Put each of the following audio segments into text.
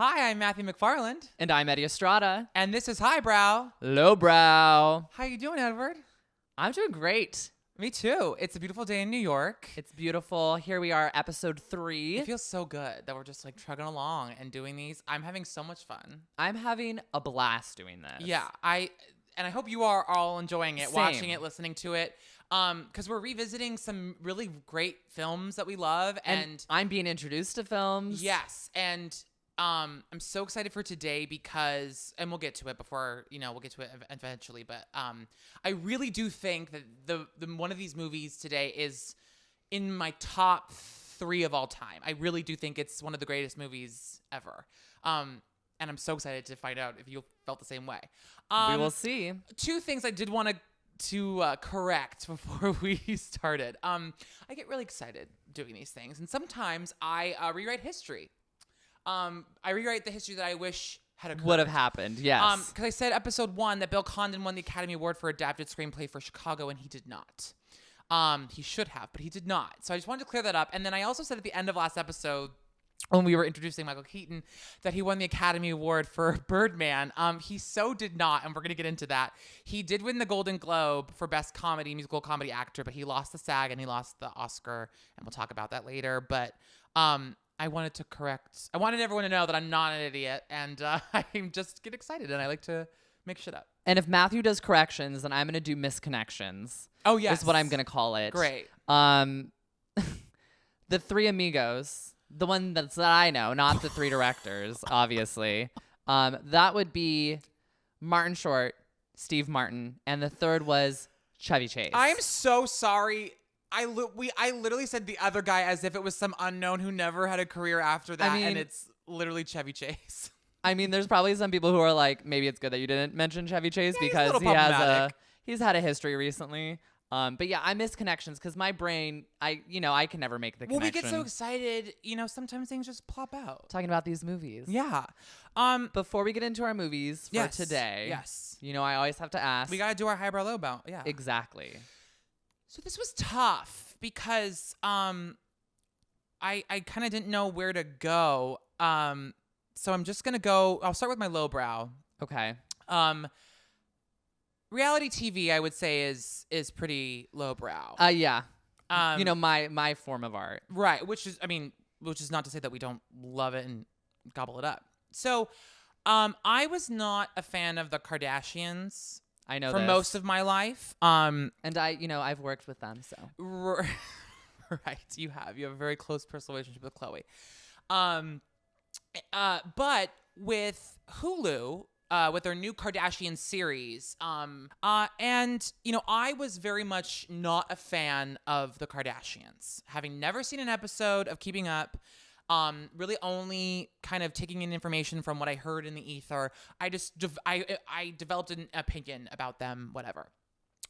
Hi, I'm Matthew McFarland. And I'm Eddie Estrada. And this is Highbrow. Lowbrow. How you doing, Edward? I'm doing great. Me too. It's a beautiful day in New York. It's beautiful. Here we are, episode 3. It feels so good that we're just like trugging along and doing these. I'm having so much fun. I'm having a blast doing this. Yeah, I hope you are all enjoying it, Same. watching it, listening to it. Because we're revisiting some really great films that we love. And I'm being introduced to films. yes, and I'm so excited for today because, and we'll get to it before, we'll get to it eventually, but I really do think that the one of these movies today is in my top 3 of all time. I really do think it's one of the greatest movies ever. And I'm so excited to find out if you felt the same way. We will see. 2 things I did want to correct before we started. I get really excited doing these things, and sometimes I rewrite history. I rewrite the history that I wish had occurred. Would have happened, yes. Because I said episode 1 that Bill Condon won the Academy Award for Adapted Screenplay for Chicago, and he did not. He should have, but he did not. So I just wanted to clear that up. And then I also said at the end of last episode, when we were introducing Michael Keaton, that he won the Academy Award for Birdman. He so did not, and we're going to get into that. He did win the Golden Globe for Best Musical Comedy Actor, but he lost the SAG and he lost the Oscar, and we'll talk about that later. But I wanted everyone to know that I'm not an idiot, and I just get excited, and I like to make shit up. And if Matthew does corrections, then I'm going to do misconnections. Oh, yes. Is what I'm going to call it. Great. The 3 amigos, the one that I know, not the 3 directors, obviously. That would be Martin Short, Steve Martin, and the third was Chevy Chase. I'm so sorry. I literally said the other guy as if it was some unknown who never had a career after that, and it's literally Chevy Chase. I mean, there's probably some people who are like, maybe it's good that you didn't mention Chevy Chase because he's had a history recently. But yeah, I miss connections because my brain, I can never make the connection. Well, we get so excited, sometimes things just plop out. Talking about these movies. Yeah. Before we get into our movies for today, yes, I always have to ask. We got to do our highbrow lowbrow. Yeah. Exactly. So this was tough because I kind of didn't know where to go. So I'm just going to go, I'll start with my lowbrow. Okay. Reality TV, I would say, is pretty lowbrow. Yeah. My form of art. Right, which is not to say that we don't love it and gobble it up. So, I was not a fan of the Kardashians. I know for this. most of my life. And I've worked with them, so. Right, you have a very close personal relationship with Chloe. But with Hulu, with their new Kardashian series, and I was very much not a fan of the Kardashians, having never seen an episode of Keeping Up. Really only kind of taking in information from what I heard in the ether. I developed an opinion about them, whatever.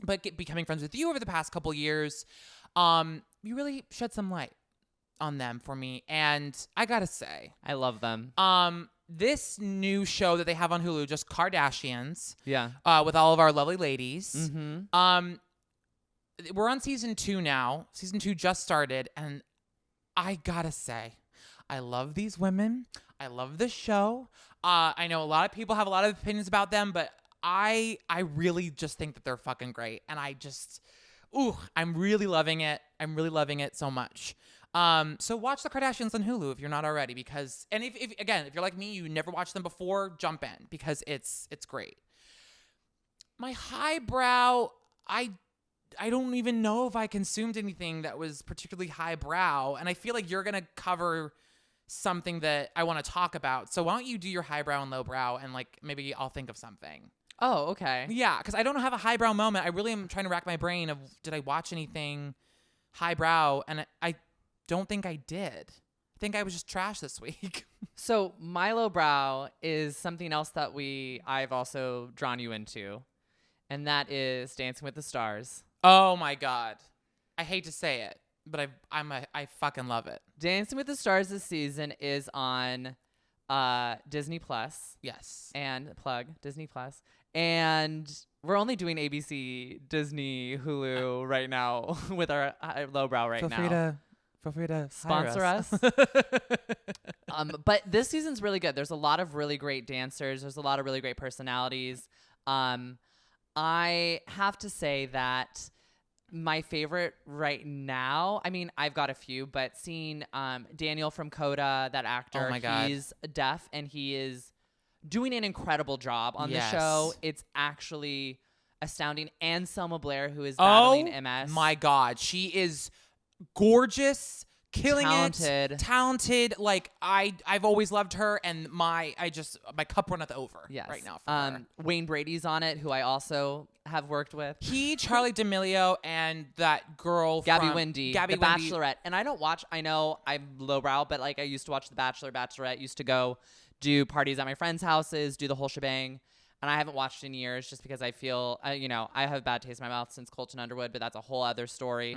But becoming friends with you over the past couple years, you really shed some light on them for me. And I gotta say, I love them. This new show that they have on Hulu, just Kardashians. Yeah. With all of our lovely ladies. Mm-hmm. We're on season 2 now. Season 2 just started, and I gotta say, I love these women. I love the show. I know a lot of people have a lot of opinions about them, but I really just think that they're fucking great. And I'm really loving it. I'm really loving it so much. So watch the Kardashians on Hulu if you're not already, because, and if you're like me, you never watched them before, jump in because it's great. My highbrow, I don't even know if I consumed anything that was particularly highbrow, and I feel like you're gonna cover something that I want to talk about. So why don't you do your highbrow and lowbrow, and maybe I'll think of something. Oh, okay. Yeah, because I don't have a highbrow moment. I really am trying to rack my brain of, did I watch anything highbrow? And I don't think I did. I think I was just trash this week. So my lowbrow is something else that I've also drawn you into, and that is Dancing with the Stars. Oh my God. I hate to say it, but I fucking love it. Dancing with the Stars this season is on Disney Plus. Yes. And plug Disney Plus. And we're only doing ABC, Disney, Hulu right now with our lowbrow right now. Feel free to sponsor hire us. But this season's really good. There's a lot of really great dancers. There's a lot of really great personalities. I have to say that my favorite right now, I mean, I've got a few, but seeing Daniel from Coda, that actor, Oh my God. he's deaf and he is doing an incredible job on the Yes. show. It's actually astounding. And Selma Blair, who is battling MS. My God, she is gorgeous, killing Talented. it, talented. Like I've always loved her, and my cup runneth over Yes. right now. For her. Wayne Brady's on it, who I also have worked with. He, Charlie D'Amelio, and that girl Gabby from Windey, Gabby The Windey. Bachelorette. And I don't watch, I know I'm lowbrow, but like I used to watch The Bachelor, Bachelorette, used to go do parties at my friends' houses, do the whole shebang. And I haven't watched in years just because I feel, I have a bad taste in my mouth since Colton Underwood, but that's a whole other story.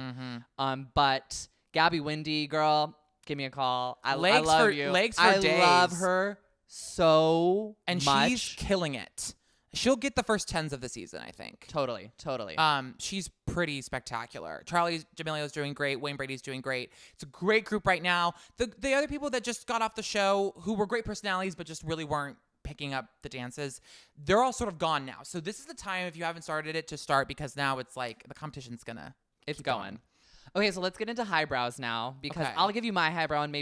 But Gabby Windey, girl, give me a call. I love you. Legs for I days. love her so And much. she's killing it. She'll get the first 10s of the season, I think. Totally. She's pretty spectacular. Charlie D'Amelio's doing great. Wayne Brady's doing great. It's a great group right now. The other people that just got off the show who were great personalities but just really weren't picking up the dances, they're all sort of gone now. So this is the time, if you haven't started it, to start, because now it's like the competition's gonna It's keep going. Okay, so let's get into highbrows now, because Okay. I'll give you my highbrow and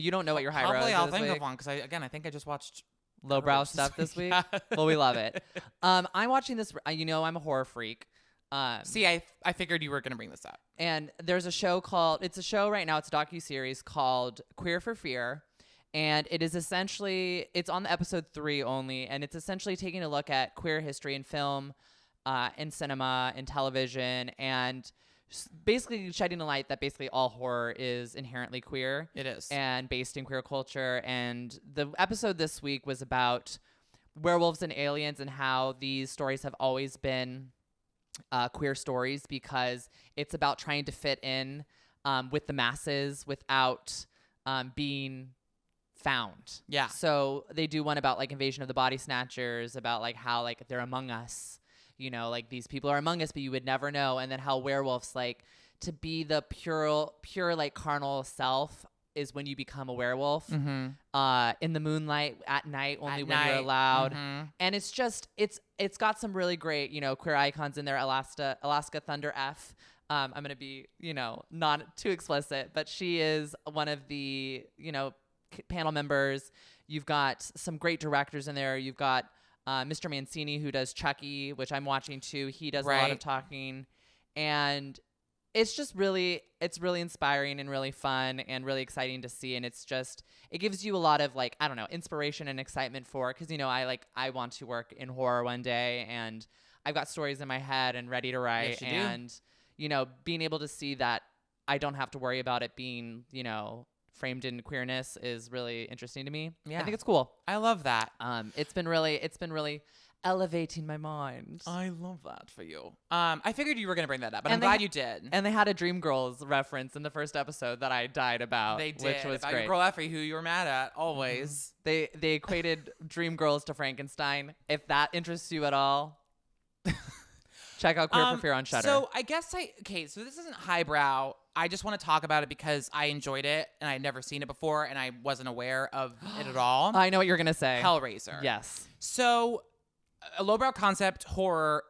you don't know what your highbrow Probably is I'll this think week. of one because I think I just watched Lowbrow Gross. stuff this week. Yeah. Well, we love it. I'm watching this. I'm a horror freak. See, I figured you were gonna bring this up. And there's a show called. It's a show right now. It's a docuseries called Queer for Fear, and it is essentially. It's on the episode 3 only, and it's essentially taking a look at queer history in film, in cinema, in television, and basically shedding a light that basically all horror is inherently queer. It is. And based in queer culture. And the episode this week was about werewolves and aliens and how these stories have always been queer stories, because it's about trying to fit in with the masses without being found. Yeah. So they do one about like Invasion of the Body Snatchers, about like how like they're among us. Like these people are among us, but you would never know. And then how werewolves, like, to be the pure like carnal self is when you become a werewolf. In the moonlight at night, only when you're allowed. And it's just it's got some really great queer icons in there. Alaska Thunder F. I'm gonna be not too explicit, but she is one of the panel members. You've got some great directors in there. You've got Mr. Mancini, who does Chucky, which I'm watching too. He does a lot of talking, and it's really inspiring and really fun and really exciting to see. And it gives you a lot of like, I don't know, inspiration and excitement for it. Cause I want to work in horror one day, and I've got stories in my head and ready to write. Yes, you do. And, being able to see that I don't have to worry about it being, framed in queerness is really interesting to me. Yeah. I think it's cool. I love that. It's been really elevating my mind. I love that for you. I figured you were gonna bring that up, but I'm And glad you did. And they had a Dreamgirls reference in the first episode that I died about. They did, which was about great. your girl Effie, who you were mad at always. They equated Dreamgirls to Frankenstein. If that interests you at all, check out Queer for Fear on Shudder. So I guess so this isn't highbrow. I just want to talk about it because I enjoyed it and I'd never seen it before and I wasn't aware of it at all. I know what you're gonna say. Hellraiser. Yes. So a lowbrow concept horror.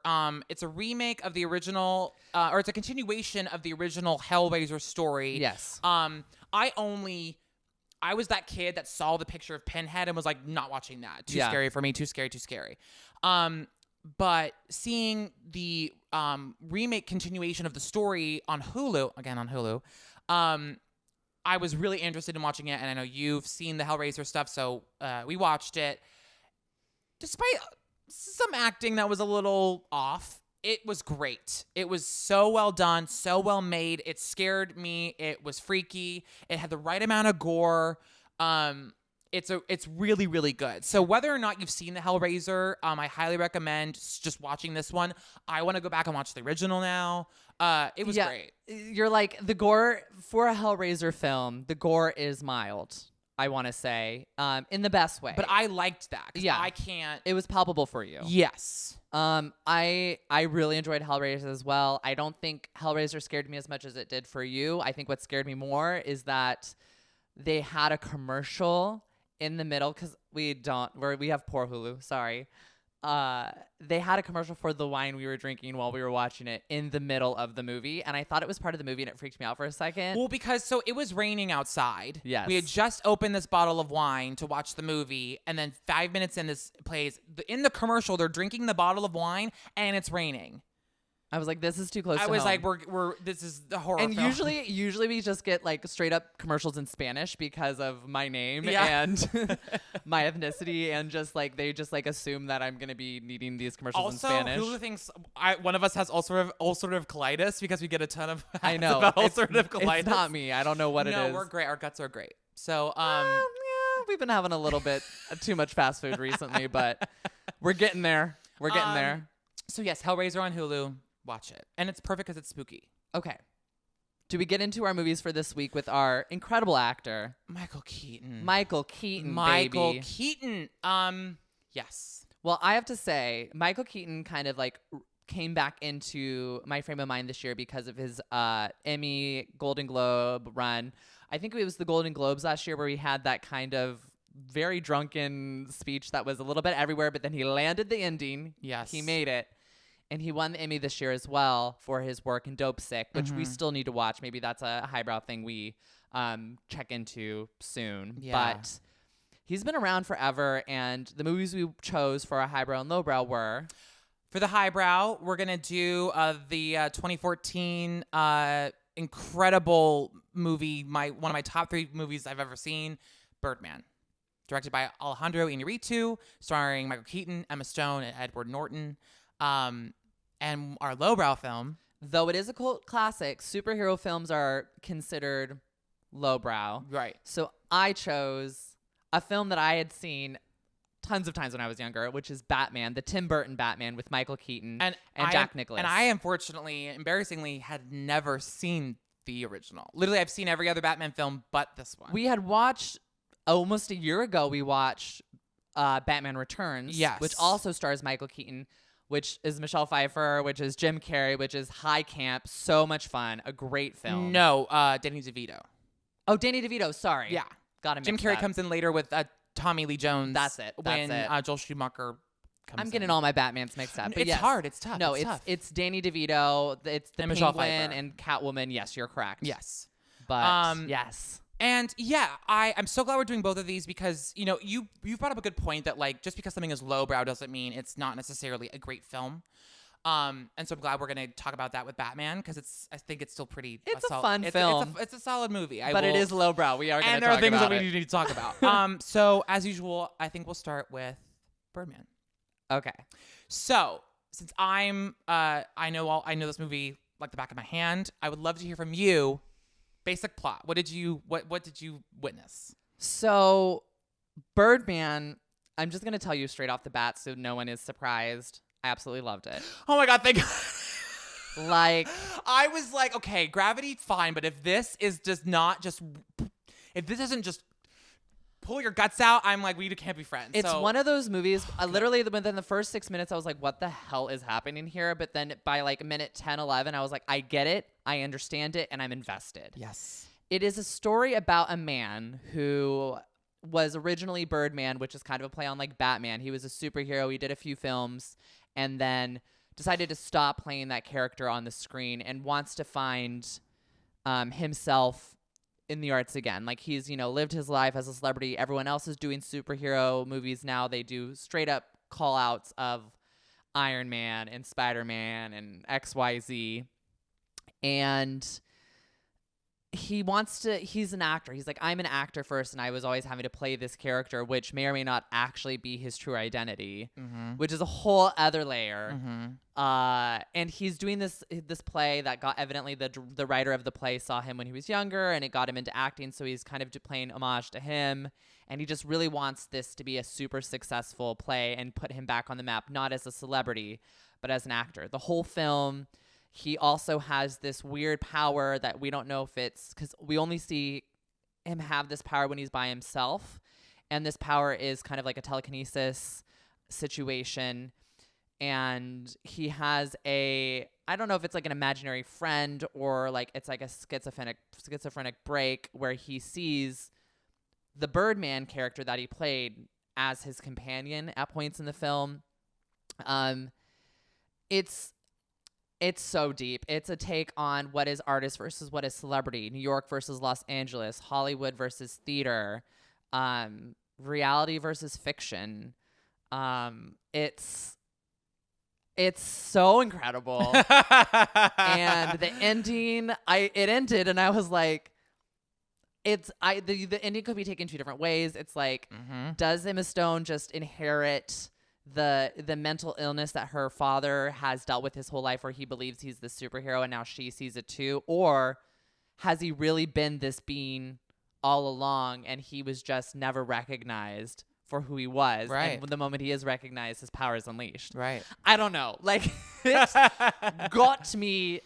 It's a remake of the original, or it's a continuation of the original Hellraiser story. Yes. I was that kid that saw the picture of Pinhead and was like, not watching that. Too scary for me. Too scary. But seeing the remake continuation of the story on Hulu, I was really interested in watching it. And I know you've seen the Hellraiser stuff, so we watched it. Despite some acting that was a little off, it was great. It was so well done, so well made. It scared me. It was freaky. It had the right amount of gore. It's really, really good. So whether or not you've seen the Hellraiser, I highly recommend just watching this one. I want to go back and watch the original now. It was great. You're like, the gore for a Hellraiser film, the gore is mild. I want to say, in the best way. But I liked that. 'Cause Yeah. I can't. It was palpable for you. Yes. I really enjoyed Hellraiser as well. I don't think Hellraiser scared me as much as it did for you. I think what scared me more is that they had a commercial in the middle, because we have poor Hulu. Sorry. They had a commercial for the wine we were drinking while we were watching it in the middle of the movie, and I thought it was part of the movie, and it freaked me out for a second. Well, because so it was raining outside. Yes. We had just opened this bottle of wine to watch the movie, and then 5 minutes in, this plays. In the commercial, they're drinking the bottle of wine, and it's raining. I was like, this is too close to I was home. like, we're this is the horror And film. usually we just get like straight up commercials in Spanish because of my name Yeah. and my ethnicity, and just like they just like assume that I'm gonna be needing these commercials Also, in Spanish. Hulu thinks one of us has ulcerative colitis because we get a ton of I ads know about it's, ulcerative colitis. it's not me. I don't know what it is. No, we're great. Our guts are great. So Yeah, we've been having a little bit too much fast food recently, but we're getting there. We're getting there. So yes, Hellraiser on Hulu. Watch it, and it's perfect because it's spooky. Okay. Do we get into our movies for this week with our incredible actor, Michael Keaton. Michael Keaton, Michael baby. Keaton. Yes. Well, I have to say, Michael Keaton kind of like came back into my frame of mind this year because of his Emmy, Golden Globe run. I think it was the Golden Globes last year where he had that kind of very drunken speech that was a little bit everywhere, but then he landed the ending. Yes. He made it. And he won the Emmy this year as well for his work in Dope Sick, which we still need to watch. Maybe that's a highbrow thing we check into soon. Yeah. But he's been around forever, and the movies we chose for our highbrow and lowbrow were... For the highbrow, we're going to do the 2014 incredible movie, one of my top 3 movies I've ever seen, Birdman. Directed by Alejandro Iñárritu, starring Michael Keaton, Emma Stone, and Edward Norton. And our lowbrow film. Though it is a cult classic, superhero films are considered lowbrow. Right. So I chose a film that I had seen tons of times when I was younger, which is Batman, the Tim Burton Batman with Michael Keaton and Jack Nicholson. And I, unfortunately, embarrassingly, had never seen the original. Literally, I've seen every other Batman film but this one. We had watched, almost a year ago, we watched Batman Returns, Yes. which also stars Michael Keaton, which is Michelle Pfeiffer, which is Jim Carrey, which is high camp, so much fun, a great film. No, Danny DeVito. Oh, Danny DeVito, sorry. Yeah. Got him. Jim Carrey comes in later with Tommy Lee Jones. That's it. When Joel Schumacher comes I'm getting in. all my Batmans mixed up. But It's yes. hard. It's tough. No, it's tough. it's Danny DeVito. It's the And Michelle Penguin Pfeiffer. and Catwoman. Yes, you're correct. Yes. But yes. And yeah, I'm so glad we're doing both of these because, you know, you brought up a good point that like just because something is lowbrow doesn't mean it's not necessarily a great film. And so I'm glad we're going to talk about that with Batman because I think it's still pretty. It's a fun film. It's a solid movie. But it is lowbrow. We are going to talk about it. And there are things that we need to talk about. So as usual, I think we'll start with Birdman. Okay. So since I know this movie like the back of my hand, I would love to hear from you. Basic plot. What did you witness? So Birdman, I'm just going to tell you straight off the bat so no one is surprised. I absolutely loved it. Oh my God, thank God. Like, I was like, okay, Gravity, fine, but if this doesn't just pull your guts out, I'm like, we can't be friends. it's So- one of those movies, literally within the first 6 minutes, I was like, what the hell is happening here? But then by like minute 10, 11, I was like, I get it, I understand it, and I'm invested. Yes. It is a story about a man who was originally Birdman, which is kind of a play on like Batman. He was a superhero. He did a few films and then decided to stop playing that character on the screen and wants to find himself in the arts again. Like he's, lived his life as a celebrity. Everyone else is doing superhero movies now. They do straight up call outs of Iron Man and Spider-Man and XYZ. And he's an actor. He's like, I'm an actor first, and I was always having to play this character, which may or may not actually be his true identity, which is a whole other layer. And he's doing this play that got evidently the writer of the play saw him when he was younger, and it got him into acting. So he's kind of playing homage to him, and he just really wants this to be a super successful play and put him back on the map, not as a celebrity, but as an actor. The whole film. He also has this weird power that we don't know if it's because we only see him have this power when he's by himself. And this power is kind of like a telekinesis situation. And he has I don't know if it's like an imaginary friend or like it's like a schizophrenic break where he sees the Birdman character that he played as his companion at points in the film. It's so deep. It's a take on what is artist versus what is celebrity, New York versus Los Angeles, Hollywood versus theater, reality versus fiction. It's so incredible. And the ending, it ended and I was like, the ending could be taken two different ways. It's like, does Emma Stone just inherit the mental illness that her father has dealt with his whole life, where he believes he's the superhero and now she sees it too? Or has he really been this being all along and he was just never recognized for who he was? Right. And the moment he is recognized, his power is unleashed. Right. I don't know. Like, it got me.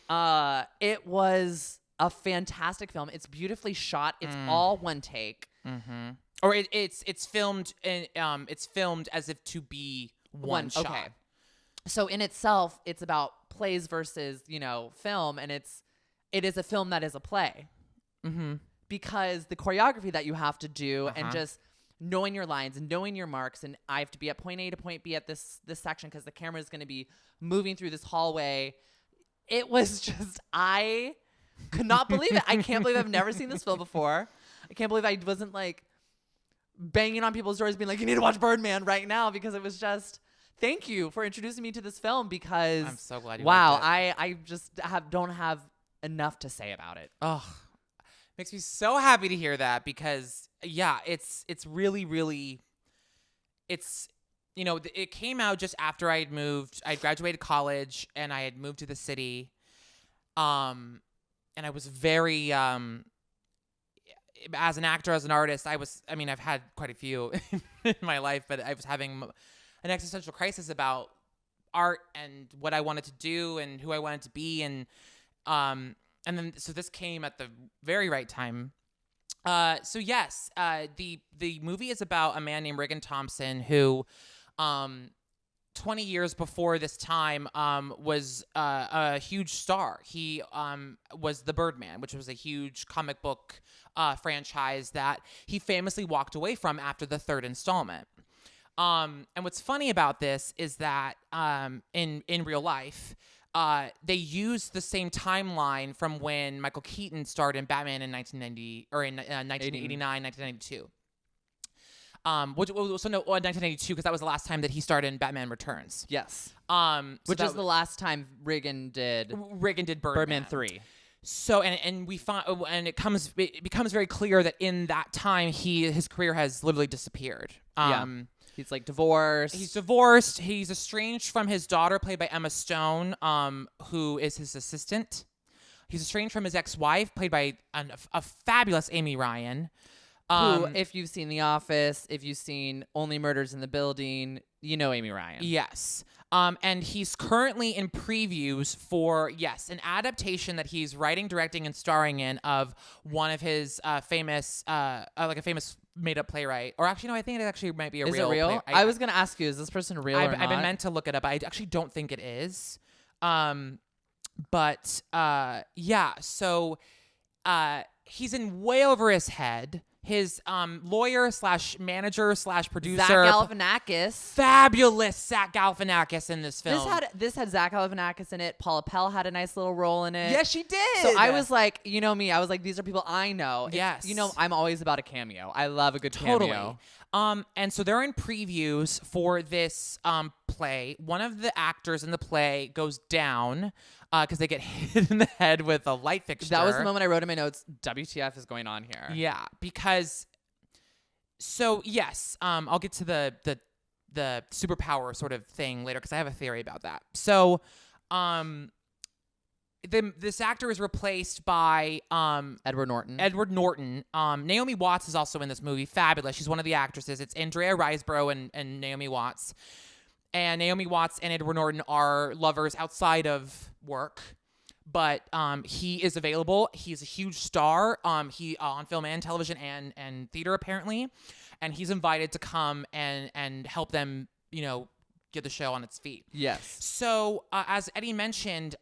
It was a fantastic film. It's beautifully shot. It's all one take. Or it's filmed it's filmed as if to be one shot. Okay. So in itself, it's about plays versus, film, and it is a film that is a play. Because the choreography that you have to do and just knowing your lines and knowing your marks, and I have to be at point A to point B at this section because the camera is going to be moving through this hallway. It was just, I could not believe it. I can't believe I've never seen this film before. I can't believe I wasn't like banging on people's doors being like, you need to watch Birdman right now, because it was just, thank you for introducing me to this film, because I'm so glad you wow, liked it. I just don't have enough to say about it. Oh, makes me so happy to hear that, because yeah, it's really, really, it came out just after I graduated college and I had moved to the city. And I was very, as an actor, as an artist, I've had quite a few in my life, but I was having an existential crisis about art and what I wanted to do and who I wanted to be. So this came at the very right time. So yes, the movie is about a man named Regan Thompson who, 20 years before this time, was a huge star. He was the Birdman, which was a huge comic book franchise that he famously walked away from after the third installment. And what's funny about this is that in real life, they used the same timeline from when Michael Keaton starred in Batman in 1990 or in 1989, 1992. 1992, because that was the last time that he starred in Batman Returns. Yes. Which is the last time Regan did Birdman 3. So and we find, and it becomes very clear that in that time his career has literally disappeared. He's like divorced. He's divorced. He's estranged from his daughter, played by Emma Stone, who is his assistant. He's estranged from his ex-wife, played by a fabulous Amy Ryan. Who, if you've seen The Office, if you've seen Only Murders in the Building, you know Amy Ryan. Yes. And he's currently in previews for, an adaptation that he's writing, directing, and starring in of one of his famous made-up playwright. Or actually, no, I think it actually might be a real. Is it real? I was going to ask you, is this person real or not? I've been meant to look it up. I actually don't think it is. So he's in way over his head. His lawyer / manager / producer, Zach Galifianakis, fabulous Zach Galifianakis in this film. This had Zach Galifianakis in it. Paula Pell had a nice little role in it. Yes, she did. So I was like, you know me, I was like, these are people I know. Yes, I'm always about a cameo. I love a good cameo. And so they're in previews for this play. One of the actors in the play goes down because they get hit in the head with a light fixture. That was the moment I wrote in my notes, WTF is going on here. Yeah, because yes, I'll get to the superpower sort of thing later because I have a theory about that. So this actor is replaced by Edward Norton. Naomi Watts is also in this movie. Fabulous. She's one of the actresses. It's Andrea Riseborough and Naomi Watts. And Naomi Watts and Edward Norton are lovers outside of work. but he is available. He's a huge star. He on film and television and theater apparently, and he's invited to come and help them, get the show on its feet. Yes. So, as Eddie mentioned,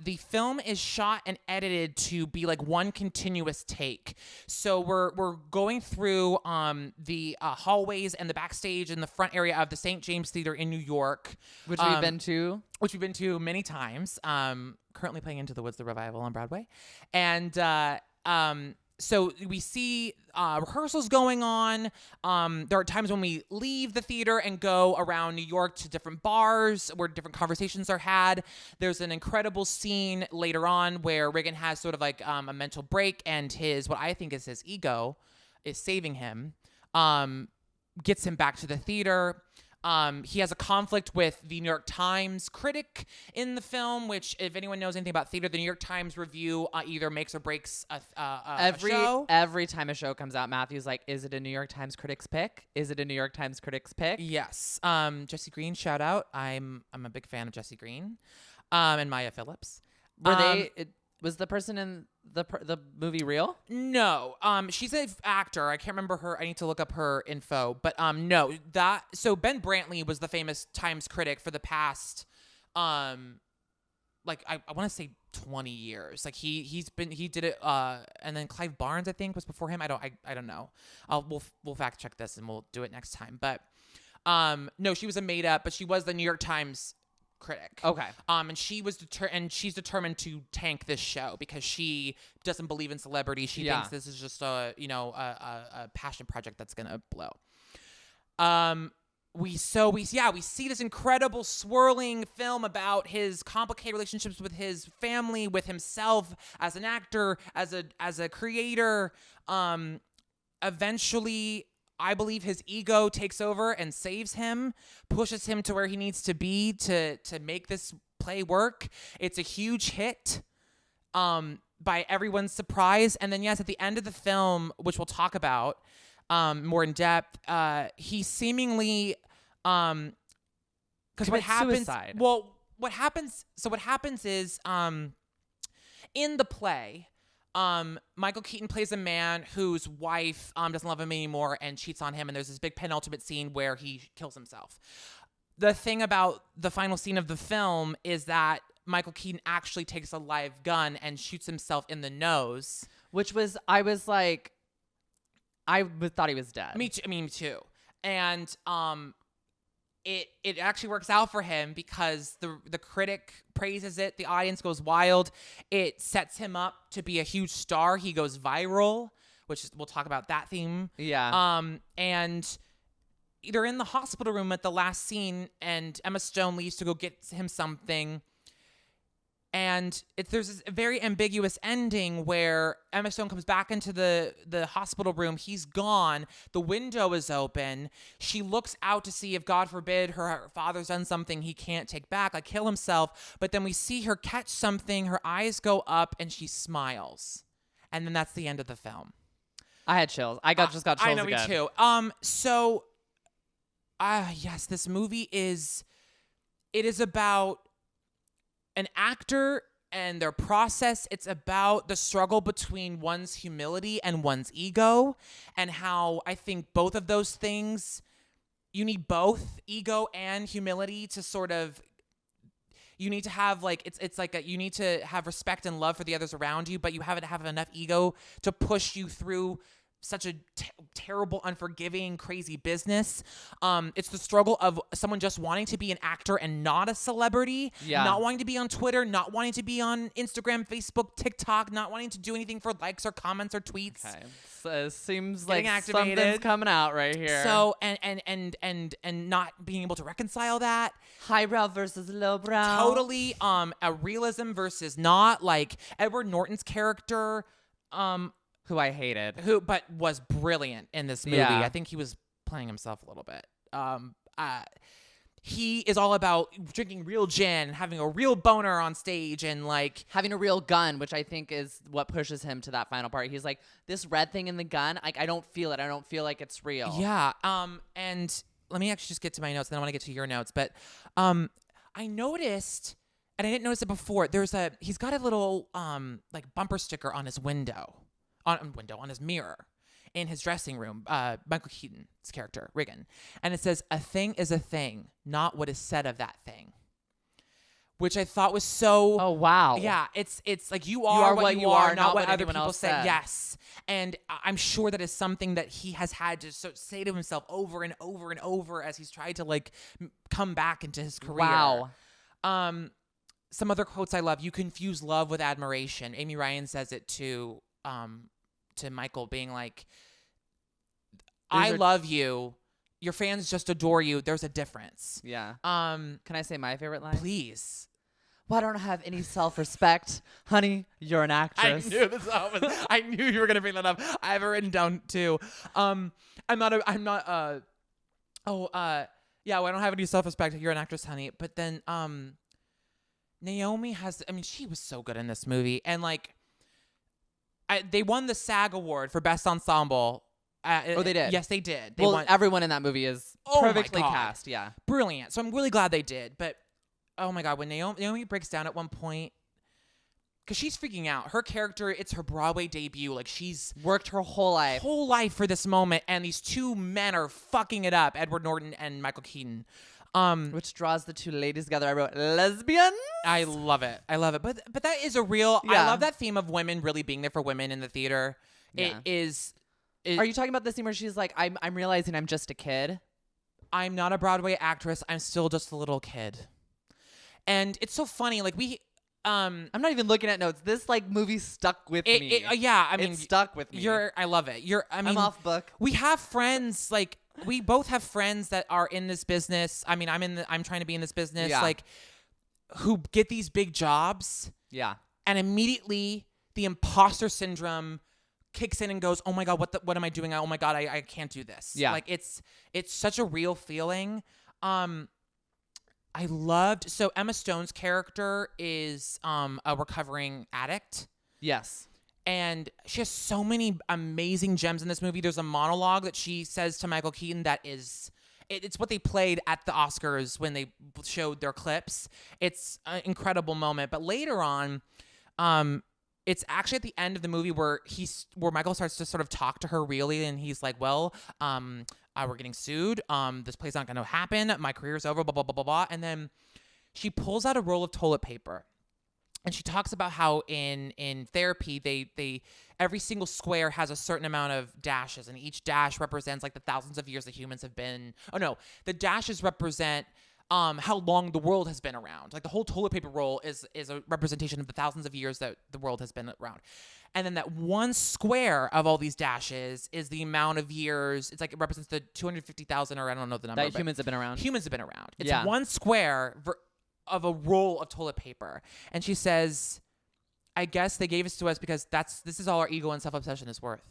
the film is shot and edited to be like one continuous take. So we're going through the hallways and the backstage and the front area of the St. James Theater in New York, Which we've been to. Which we've been to many times. Currently playing Into the Woods, the revival on Broadway, and so we see rehearsals going on. There are times when we leave the theater and go around New York to different bars where different conversations are had. There's an incredible scene later on where Regan has sort of like a mental break, and what I think is his ego is saving him, gets him back to the theater. He has a conflict with the New York Times critic in the film, which, if anyone knows anything about theater, the New York Times review either makes or breaks a show. Every time a show comes out, Matthew's like, is it a New York Times critic's pick? Is it a New York Times critic's pick? Yes. Jesse Green, shout out. I'm a big fan of Jesse Green, and Maya Phillips. Was the person in the movie real? No. She's an actor. I can't remember her. I need to look up her info. But no. So Ben Brantley was the famous Times critic for the past, I want to say 20 years. Like he did it. And then Clive Barnes, I think, was before him. I don't know. We'll fact check this and we'll do it next time. But no, she was a made up, but she was the New York Times critic. Okay. And she's determined to tank this show because she doesn't believe in celebrity. She thinks this is just a passion project that's gonna blow. We see this incredible swirling film about his complicated relationships with his family, with himself as an actor, as a creator. Eventually, I believe his ego takes over and saves him, pushes him to where he needs to be to make this play work. It's a huge hit, by everyone's surprise. And then, yes, at the end of the film, which we'll talk about more in depth, he seemingly, because what happens? Suicide. Well, what happens? So what happens is, in the play, Michael Keaton plays a man whose wife doesn't love him anymore and cheats on him, and there's this big penultimate scene where he kills himself. The thing about the final scene of the film is that Michael Keaton actually takes a live gun and shoots himself in the nose. Which was, I was like, thought he was dead. Me too. And it actually works out for him because the critic praises it. The audience goes wild. It sets him up to be a huge star. He goes viral, we'll talk about that theme. Yeah. And they're in the hospital room at the last scene, and Emma Stone leaves to go get him something. And there's this very ambiguous ending where Emma Stone comes back into the hospital room. He's gone. The window is open. She looks out to see if, God forbid, her father's done something he can't take back, like kill himself. But then we see her catch something. Her eyes go up, and she smiles. And then that's the end of the film. I had chills. Just got chills I know, again. me too. Yes, this movie is about an actor and their process. It's about the struggle between one's humility and one's ego, and how I think both of those things, you need both ego and humility to sort of, you need to have you need to have respect and love for the others around you, but you haven't have enough ego to push you through such a terrible, unforgiving, crazy business. It's the struggle of someone just wanting to be an actor and not a celebrity, not wanting to be on Twitter, not wanting to be on Instagram, Facebook, TikTok, not wanting to do anything for likes or comments or tweets. Okay. So it seems Getting like activated. Something's coming out right here. So and not being able to reconcile that. Highbrow versus lowbrow. Totally. A realism versus not, like Edward Norton's character. Who I hated. But was brilliant in this movie. Yeah. I think he was playing himself a little bit. He is all about drinking real gin, having a real boner on stage, and like having a real gun, which I think is what pushes him to that final part. He's like, this red thing in the gun, I don't feel it. I don't feel like it's real. Yeah. And let me actually just get to my notes, then I want to get to your notes. But I noticed and I didn't notice it before. He's got a little like bumper sticker on his on his mirror in his dressing room. Michael Keaton's character, Riggin. And it says, "A thing is a thing, not what is said of that thing." Which I thought was so. Oh wow. Yeah, it's like you are what you are, not what other people say. said. Yes, and I'm sure that is something that he has had to say to himself over and over and over as he's tried to like come back into his career. Wow. Some other quotes I love: "You confuse love with admiration." Amy Ryan says it to Michael, being like, "I love you. Your fans just adore you. There's a difference." Yeah. Can I say my favorite line? Please. Well, I don't have any self-respect, honey. You're an actress. I knew you were gonna bring that up. I have it written down too. Yeah. Well, I don't have any self-respect. You're an actress, honey. But then, Naomi has. I mean, she was so good in this movie, and like, they won the SAG award for best ensemble. Oh, they did? Yes, they did. Everyone in that movie is perfectly cast. Yeah. Brilliant. So I'm really glad they did. But, oh my God, when Naomi breaks down at one point, because she's freaking out. Her character, it's her Broadway debut. Like, she's worked her whole life for this moment. And these two men are fucking it up, Edward Norton and Michael Keaton. Which draws the two ladies together. I wrote lesbian. I love it. But that is a real, Yeah. I love that theme of women really being there for women in the theater. Yeah. Are Are you talking about the scene where she's like, I'm realizing I'm just a kid? I'm not a Broadway actress. I'm still just a little kid. And it's so funny. Like I'm not even looking at notes. This like movie stuck with me. Yeah, I mean, it stuck with me. I love it. I'm off book. We have friends, like we both have friends that are in this business. I mean, I'm trying to be in this business, like who get these big jobs. Yeah. And immediately the imposter syndrome kicks in and goes, "Oh my God, what am I doing? Oh my God, I can't do this." Yeah. Like it's such a real feeling. So Emma Stone's character is a recovering addict. Yes. And she has so many amazing gems in this movie. There's a monologue that she says to Michael Keaton that is it's what they played at the Oscars when they showed their clips. It's an incredible moment. But later on, it's actually at the end of the movie where Michael starts to sort of talk to her really, and he's like, "Well, we're getting sued. This play's not going to happen. My career's over. Blah blah blah blah blah." And then she pulls out a roll of toilet paper, and she talks about how in therapy they every single square has a certain amount of dashes, and each dash represents like the thousands of years that humans have been. Oh no, the dashes represent how long the world has been around. Like the whole toilet paper roll is a representation of the thousands of years that the world has been around. And then that one square of all these dashes is the amount of years. It's like it represents the 250,000, or I don't know the number. That humans have been around. Humans have been around. It's Yeah. one square of a roll of toilet paper. And she says, "I guess they gave this to us because this is all our ego and self-obsession is worth."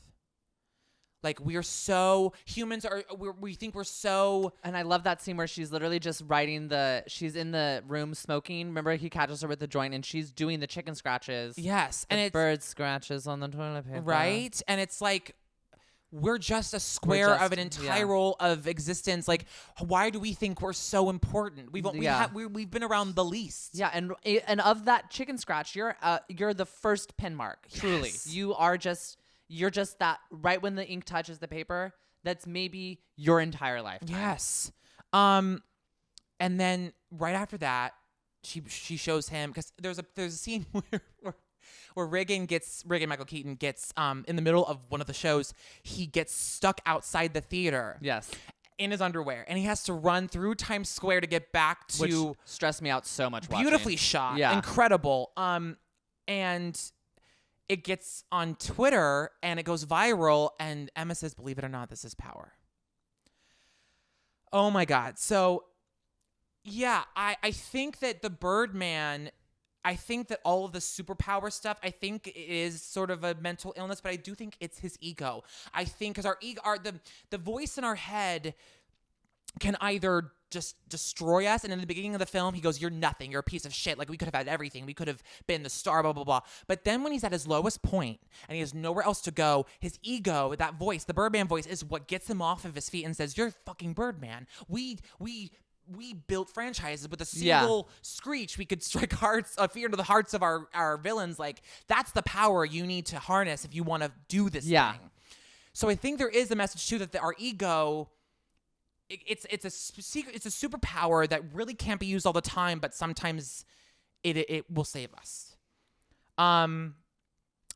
Like we think we're so. And I love that scene where she's literally just she's in the room smoking. Remember, he catches her with the joint and she's doing the chicken scratches. Yes. And it's bird scratches on the toilet paper. Right. And it's like, we're just a square of an entire roll of existence. Like, why do we think we're so important? We've been around the least. Yeah. And of that chicken scratch, you're the first pin mark. Truly. Yes. You're just that right when the ink touches the paper, that's maybe your entire lifetime. Yes. And then right after that, she shows him, because there's a scene where Michael Keaton gets in the middle of one of the shows, he gets stuck outside the theater. Yes. In his underwear, and he has to run through Times Square to get back to. Which stressed me out so much. Beautifully shot. Yeah. Incredible. And it gets on Twitter and it goes viral, and Emma says, "Believe it or not, this is power." Oh my God. So yeah, I think that the Birdman, I think that all of the superpower stuff, I think it is sort of a mental illness, but I do think it's his ego. I think because our ego, the voice in our head can either just destroy us. And in the beginning of the film, he goes, "You're nothing. You're a piece of shit. Like, we could have had everything. We could have been the star, blah, blah, blah." But then when he's at his lowest point and he has nowhere else to go, his ego, that voice, the Birdman voice, is what gets him off of his feet and says, "You're fucking Birdman. We we built franchises with a single screech. We could strike fear into the hearts of our villains. Like, that's the power you need to harness if you want to do this thing. So I think there is a message too that our ego, it's a superpower that really can't be used all the time, but sometimes it will save us.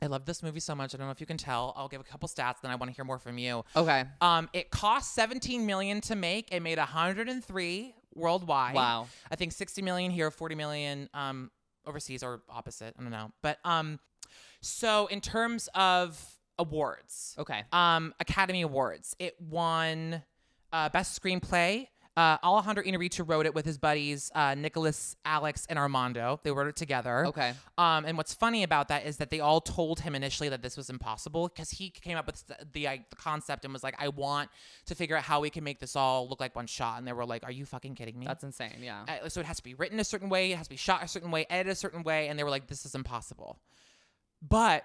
I love this movie so much. I don't know if you can tell. I'll give a couple stats, then I want to hear more from you. Okay. It cost $17 million to make. It made 103 worldwide. Wow. I think 60 million here, 40 million overseas, or opposite. I don't know. But so in terms of awards, okay, Academy Awards, it won Best Screenplay. Alejandro Inarritu wrote it with his buddies Nicholas, Alex, and Armando. They wrote it together. Okay. And what's funny about that is that they all told him initially that this was impossible, because he came up with the concept and was like, I want to figure out how we can make this all look like one shot. And they were like, are you fucking kidding me? That's insane, yeah. So it has to be written a certain way. It has to be shot a certain way, edited a certain way. And they were like, this is impossible. But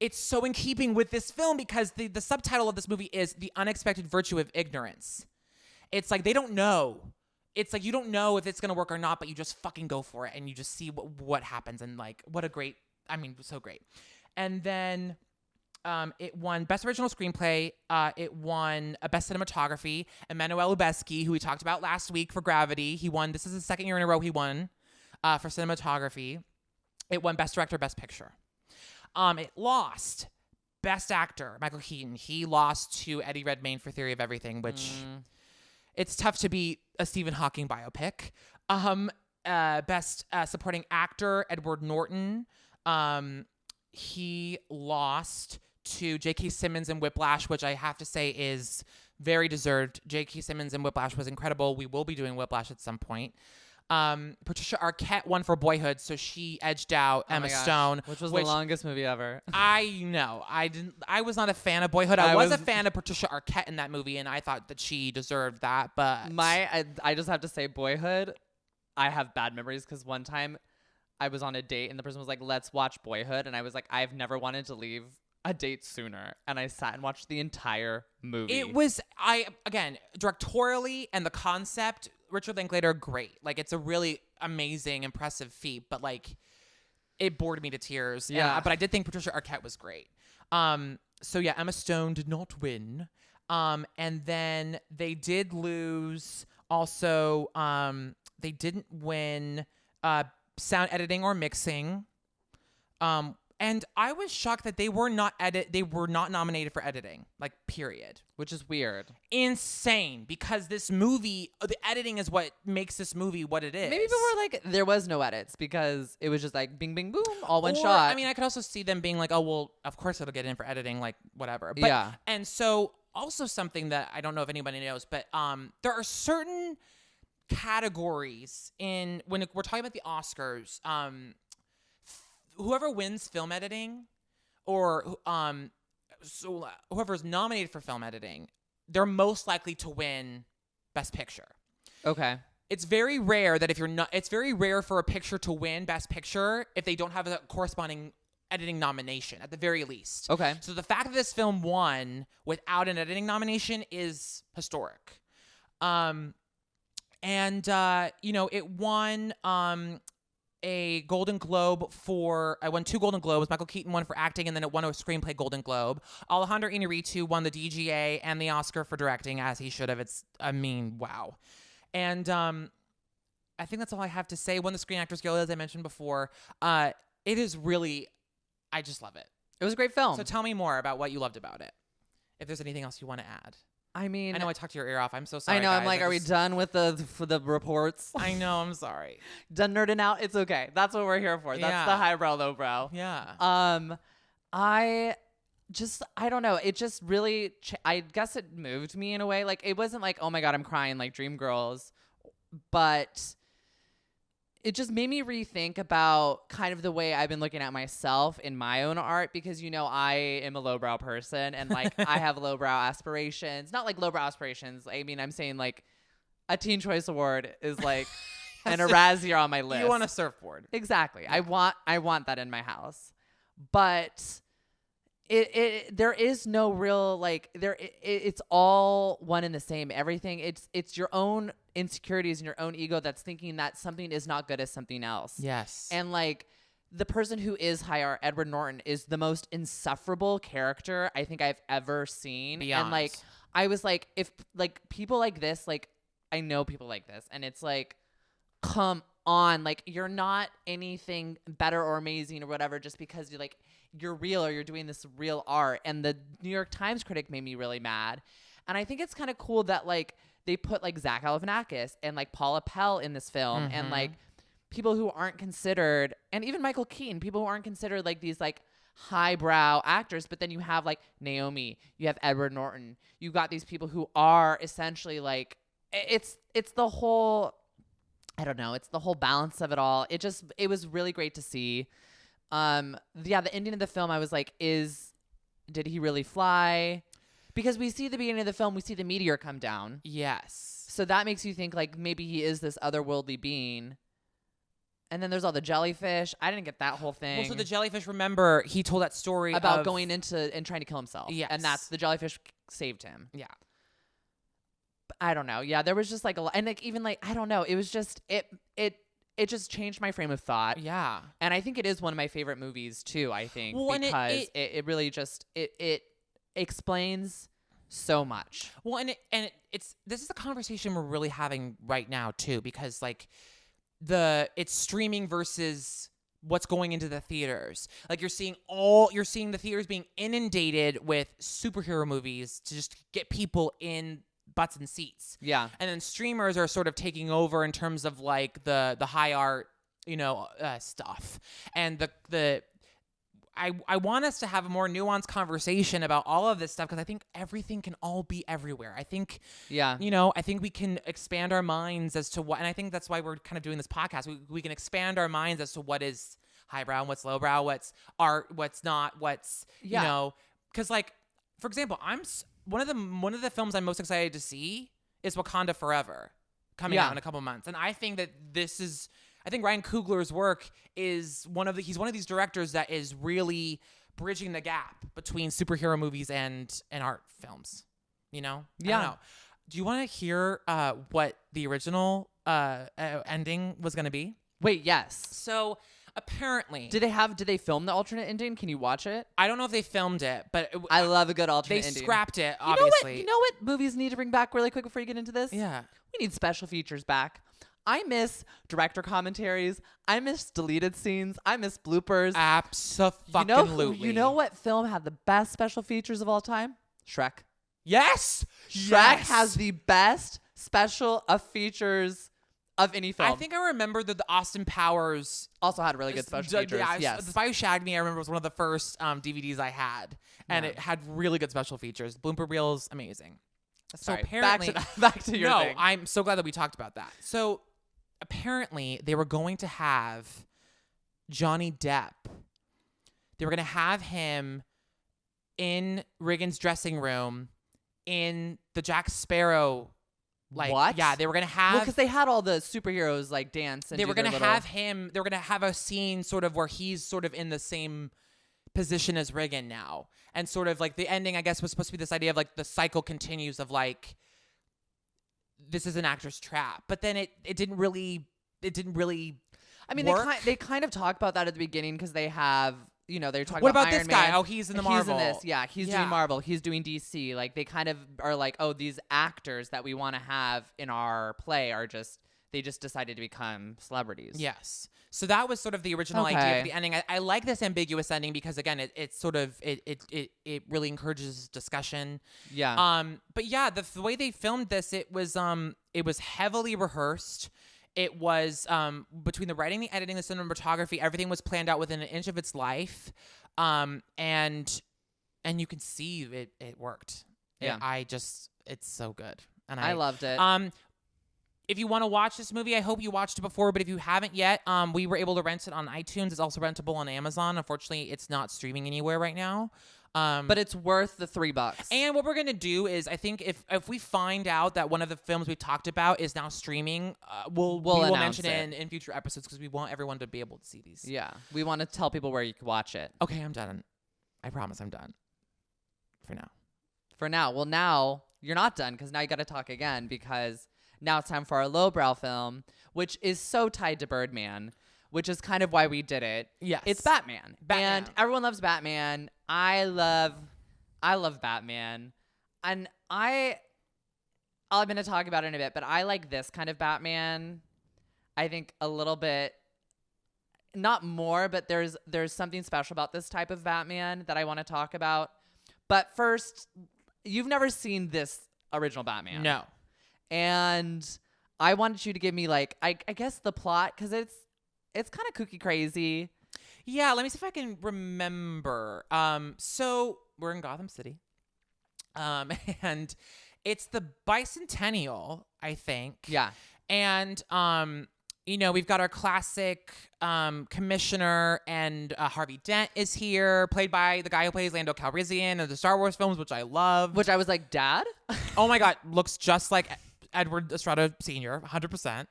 it's so in keeping with this film, because the subtitle of this movie is The Unexpected Virtue of Ignorance. It's like they don't know. It's like you don't know if it's going to work or not, but you just fucking go for it and you just see what happens. And like, what a great, I mean, so great. And then it won Best Original Screenplay. It won Best Cinematography. Emmanuel Lubezki, who we talked about last week for Gravity, he won. This is the second year in a row he won for cinematography. It won Best Director, Best Picture. It lost Best Actor, Michael Keaton. He lost to Eddie Redmayne for Theory of Everything, which... It's tough to beat a Stephen Hawking biopic. Best Supporting Actor, Edward Norton. He lost to J.K. Simmons in Whiplash, which I have to say is very deserved. J.K. Simmons in Whiplash was incredible. We will be doing Whiplash at some point. Patricia Arquette won for Boyhood, so she edged out Emma Stone, which was the longest movie ever. I know. I was not a fan of Boyhood. I was a fan of Patricia Arquette in that movie, and I thought that she deserved that. But I just have to say, Boyhood, I have bad memories, because one time I was on a date and the person was like, let's watch Boyhood, and I was like, I've never wanted to leave a date sooner, and I sat and watched the entire movie. It was, again, directorially and the concept, Richard Linklater, great. Like, it's a really amazing, impressive feat, but like, it bored me to tears. Yeah. But I did think Patricia Arquette was great. So yeah, Emma Stone did not win. And then they did lose also, they didn't win sound editing or mixing. And I was shocked that they were not nominated for editing, like, period. Which is weird. Insane, because this movie, the editing is what makes this movie what it is. Maybe people were like, there was no edits because it was just like bing, bing, boom, all one shot. I mean, I could also see them being like, oh, well, of course it'll get in for editing, like, whatever. But, yeah. And so also something that I don't know if anybody knows, but there are certain categories when we're talking about the Oscars, whoever wins film editing or whoever's nominated for film editing, they're most likely to win Best Picture. Okay. It's very rare that it's very rare for a picture to win Best Picture if they don't have a corresponding editing nomination, at the very least. Okay. So the fact that this film won without an editing nomination is historic. It won a Golden Globe I won 2 Golden Globes. Michael Keaton won for acting, and then it won a screenplay Golden Globe. Alejandro Inarritu won the DGA and the Oscar for directing, as he should have. Wow. And I think that's all I have to say. Won the Screen Actors Guild, as I mentioned before. It is really, I just love it. It was a great film. So tell me more about what you loved about it, if there's anything else you want to add. I mean, I know I talked your ear off. I'm so sorry. I know. Guys. I'm like, are we done with the reports? I know. I'm sorry. Done nerding out. It's okay. That's what we're here for. That's the highbrow, lowbrow. Yeah. I don't know. It just really, I guess it moved me in a way. Like, it wasn't like, oh my God, I'm crying like Dreamgirls, but it just made me rethink about kind of the way I've been looking at myself in my own art, because, I am a lowbrow person, and like I have lowbrow aspirations. Not like lowbrow aspirations. I mean, I'm saying like a Teen Choice Award is like and a Razzie on my list. You want a surfboard. Exactly. Yeah. I want that in my house. But there is no real like it's all one and the same. Everything it's your own insecurities and your own ego that's thinking that something is not good as something else. Yes. And like the person who is High Art, Edward Norton, is the most insufferable character I think I've ever seen. Beyond. And like I was like, if like people like this, like I know people like this, and it's like, come on, like you're not anything better or amazing or whatever just because you're real or you're doing this real art. And the New York Times critic made me really mad. And I think it's kind of cool that like they put like Zach Galifianakis and like Paula Pell in this film and like people who aren't considered, and even Michael Keaton, people who aren't considered like these like highbrow actors. But then you have like Naomi, you have Edward Norton, you got these people who are essentially like, it's the whole, I don't know, it's the whole balance of it all. It was really great to see. The ending of the film, I was like, did he really fly? Because we see the beginning of the film, we see the meteor come down. Yes. So that makes you think like maybe he is this otherworldly being. And then there's all the jellyfish. I didn't get that whole thing. Well, so the jellyfish, remember, he told that story about of going into and trying to kill himself. Yes. And that's the jellyfish saved him. Yeah. But I don't know. Yeah, there was just like a lot. And like even like, I don't know. It was just, it just changed my frame of thought. Yeah. And I think it is one of my favorite movies too, I think. Well, because it really just, it explains so much. Well, this is a conversation we're really having right now too, because like it's streaming versus what's going into the theaters. Like you're seeing the theaters being inundated with superhero movies to just get people in butts and seats. Yeah. And then streamers are sort of taking over in terms of like the high art, stuff. And I want us to have a more nuanced conversation about all of this stuff, because I think everything can all be everywhere. I think, I think we can expand our minds as to what, and I think that's why we're kind of doing this podcast. We can expand our minds as to what is highbrow and what's lowbrow, what's art, what's not, because like, for example, one of the films I'm most excited to see is Wakanda Forever coming out in a couple months. And I think that I think Ryan Coogler's work is he's one of these directors that is really bridging the gap between superhero movies and art films. Yeah. I don't know. Do you want to hear what the original ending was going to be? Wait, yes. So apparently, did they film the alternate ending? Can you watch it? I don't know if they filmed it, but I love a good alternate they ending. Scrapped it, obviously. You know what movies need to bring back really quick before you get into this? Yeah. We need special features back. I director commentaries. I miss deleted scenes. I miss bloopers. Absolutely. You know what film had the best special features of all time? Shrek. Yes. Shrek has the best special features of any film. I think I remember that the Austin Powers also had really good special features. Yes. The Spy Who Shagged Me, I remember, was one of the first DVDs I had, and it had really good special features. Blooper reels, amazing. Sorry, so apparently, back to your thing. No, I'm so glad that we talked about that. So apparently, they were going to have Johnny Depp. They were going to have him in Reagan's dressing room in the Jack Sparrow. What? Yeah, they were gonna have because they had all the superheroes like dance. And they were gonna have him. They were gonna have a scene sort of where he's sort of in the same position as Reagan now, and sort of like the ending, I guess, was supposed to be this idea of like the cycle continues of like this is an actor's trap, but then it didn't really. I mean, they kind of talk about that at the beginning because they have. They're talking what about this Iron guy? Man. Oh, he's in the Marvel. He's in this. Yeah, he's doing Marvel. He's doing DC. Like, they kind of are like, oh, these actors that we want to have in our play they just decided to become celebrities. Yes. So that was sort of the original idea of the ending. I like this ambiguous ending because, again, it sort of, it really encourages discussion. Yeah. But yeah, the way they filmed this, it was heavily rehearsed. It was between the writing, the editing, the cinematography, everything was planned out within an inch of its life, and you can see it worked. Yeah, it's so good, and I loved it. If you want to watch this movie, I hope you watched it before, but if you haven't yet, we were able to rent it on iTunes. It's also rentable on Amazon. Unfortunately, it's not streaming anywhere right now. But it's worth the $3. And what we're going to do is, I think if we find out that one of the films we talked about is now streaming, we will mention it in future episodes because we want everyone to be able to see these. Yeah. We want to tell people where you can watch it. Okay, I'm done. I promise I'm done for now. For now. Well, now you're not done because now you got to talk again because now it's time for our lowbrow film, which is so tied to Birdman, which is kind of why we did it. Yes. It's Batman. Batman. And everyone loves Batman. I love Batman. And I'm going to talk about it in a bit, but I like this kind of Batman. I think a little bit, not more, but there's something special about this type of Batman that I want to talk about. But first, you've never seen this original Batman. No. And I wanted you to give me like, I guess the plot, because it's kind of kooky crazy. Yeah, let me see if I can remember. So we're in Gotham City. And it's the bicentennial, I think. Yeah. And we've got our classic commissioner, and Harvey Dent is here, played by the guy who plays Lando Calrissian in the Star Wars films, which I love. Which I was like, Dad? Oh my God, looks just like Edward Estrada Sr., 100%.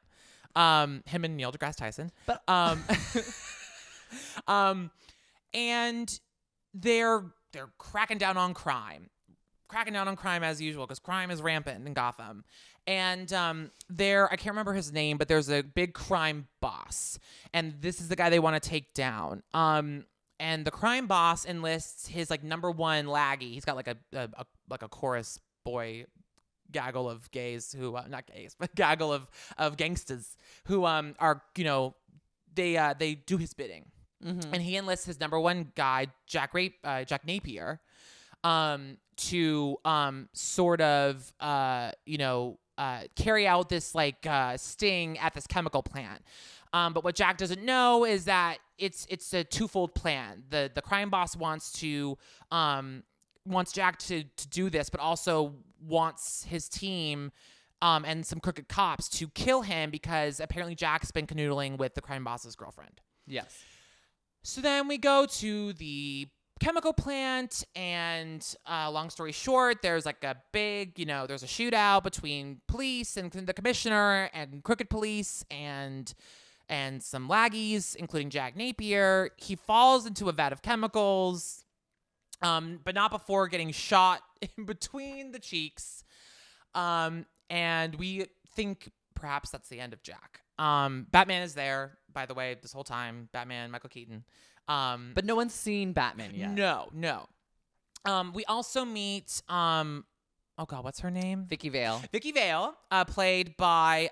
Him and Neil deGrasse Tyson. But and they're cracking down on crime. Cracking down on crime as usual, because crime is rampant in Gotham. And I can't remember his name, but there's a big crime boss. And this is the guy they want to take down. And the crime boss enlists his like number one laggy. He's got like a chorus boy gaggle of gays who, not gays, but gaggle of gangsters who are, they do his bidding. Mm-hmm. And he enlists his number one guy, Jack Napier, to sort of carry out this like sting at this chemical plant. But what Jack doesn't know is that it's a twofold plan. The crime boss wants Jack to do this, but also wants his team and some crooked cops to kill him because apparently Jack's been canoodling with the crime boss's girlfriend. Yes. So then we go to the chemical plant, and long story short, there's like a big, there's a shootout between police and the commissioner and crooked police and some laggies, including Jack Napier. He falls into a vat of chemicals, but not before getting shot in between the cheeks. And we think perhaps that's the end of Jack. Batman is there, by the way, this whole time. Batman, Michael Keaton. But no one's seen Batman yet. No. We also meet, oh God, what's her name? Vicky Vale. Vicky Vale, played by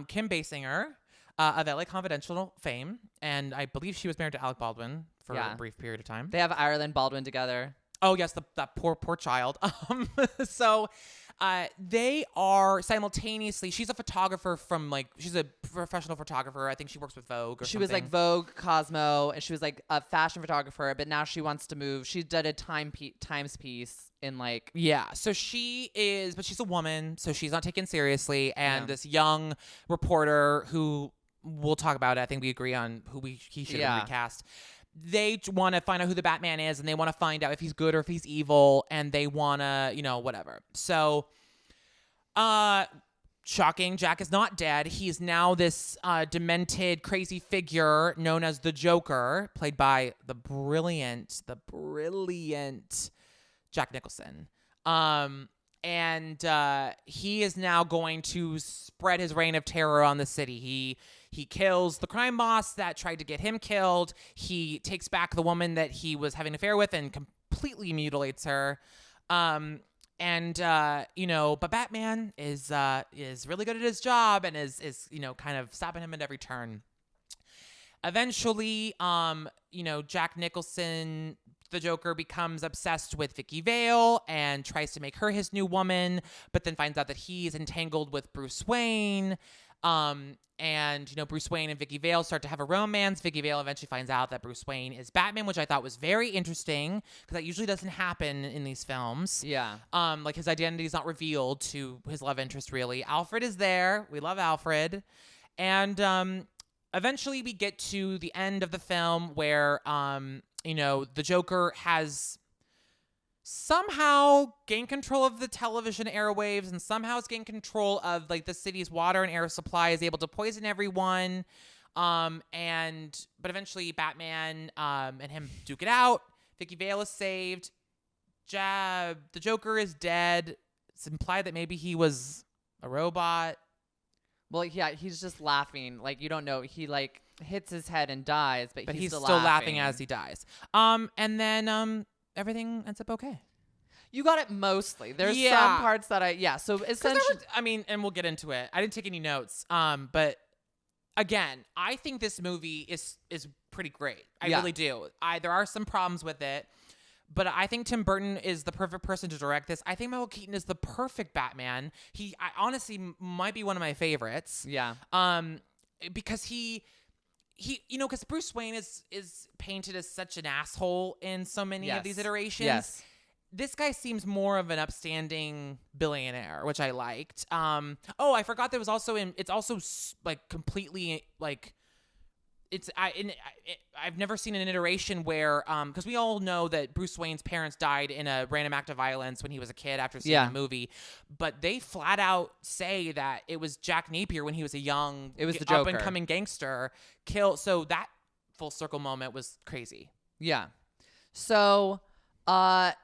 Kim Basinger of LA Confidential fame. And I believe she was married to Alec Baldwin for a brief period of time. They have Ireland Baldwin together. Oh, yes, that poor child. So they are simultaneously, she's a photographer she's a professional photographer. I think she works with Vogue or She something. was like Vogue, Cosmo, and she was like a fashion photographer, but now she wants to move. She did a Times piece in like... Yeah, so she is, but she's a woman, so she's not taken seriously. And this young reporter who we'll talk about, I think we agree on who he should have recast. They want to find out who the Batman is, and they want to find out if he's good or if he's evil, and they want to, whatever. So, shocking, Jack is not dead. He's now this demented, crazy figure known as the Joker, played by the brilliant Jack Nicholson. And he is now going to spread his reign of terror on the city. He kills the crime boss that tried to get him killed. He takes back the woman that he was having an affair with and completely mutilates her. But Batman is really good at his job and is kind of stopping him at every turn. Eventually, Jack Nicholson, the Joker, becomes obsessed with Vicky Vale and tries to make her his new woman, but then finds out that he's entangled with Bruce Wayne. Bruce Wayne and Vicky Vale start to have a romance. Vicky Vale eventually finds out that Bruce Wayne is Batman, which I thought was very interesting because that usually doesn't happen in these films. Yeah. His identity is not revealed to his love interest, really. Alfred is there. We love Alfred. And eventually we get to the end of the film where, the Joker has somehow gained control of the television airwaves and somehow has gained control of like the city's water and air supply, is able to poison everyone. But eventually Batman and him duke it out. Vicky Vale is saved. The Joker is dead. It's implied that maybe he was a robot. Well, yeah, he's just laughing. Like, you don't know. He, like, hits his head and dies, but he's still laughing. laughing as he dies. And then everything ends up okay. You got it mostly. There's Yeah. some parts that so essentially. And we'll get into it. I didn't take any notes. But again, I think this movie is pretty great. I really do. There are some problems with it, but I think Tim Burton is the perfect person to direct this. I think Michael Keaton is the perfect Batman. I honestly might be one of my favorites. Yeah. Because he because Bruce Wayne is painted as such an asshole in so many of these iterations. Yes. This guy seems more of an upstanding billionaire, which I liked. I forgot there was also it's also like completely like I've never seen an iteration where because we all know that Bruce Wayne's parents died in a random act of violence when he was a kid after seeing the movie, but they flat out say that it was Jack Napier when he was a young the Joker. up and coming gangster so that full circle moment was crazy. Yeah. So a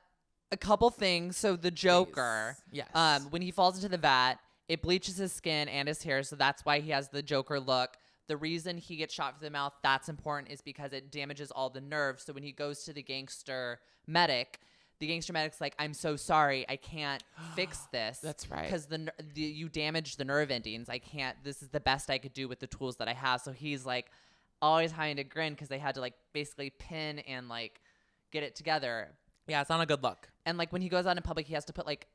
couple things. So the Joker, Yes. when he falls into the vat, it bleaches his skin and his hair, so that's why he has the Joker look. The reason he gets shot through the mouth, that's important, is because it damages all the nerves. So when he goes to the gangster medic's like, I'm so sorry, I can't fix this. That's right. Because you damaged the nerve endings. I can't. This is the best I could do with the tools that I have. So he's like always having to grin because they had to like basically pin and like get it together. Yeah, it's not a good look. And like when he goes out in public, he has to put like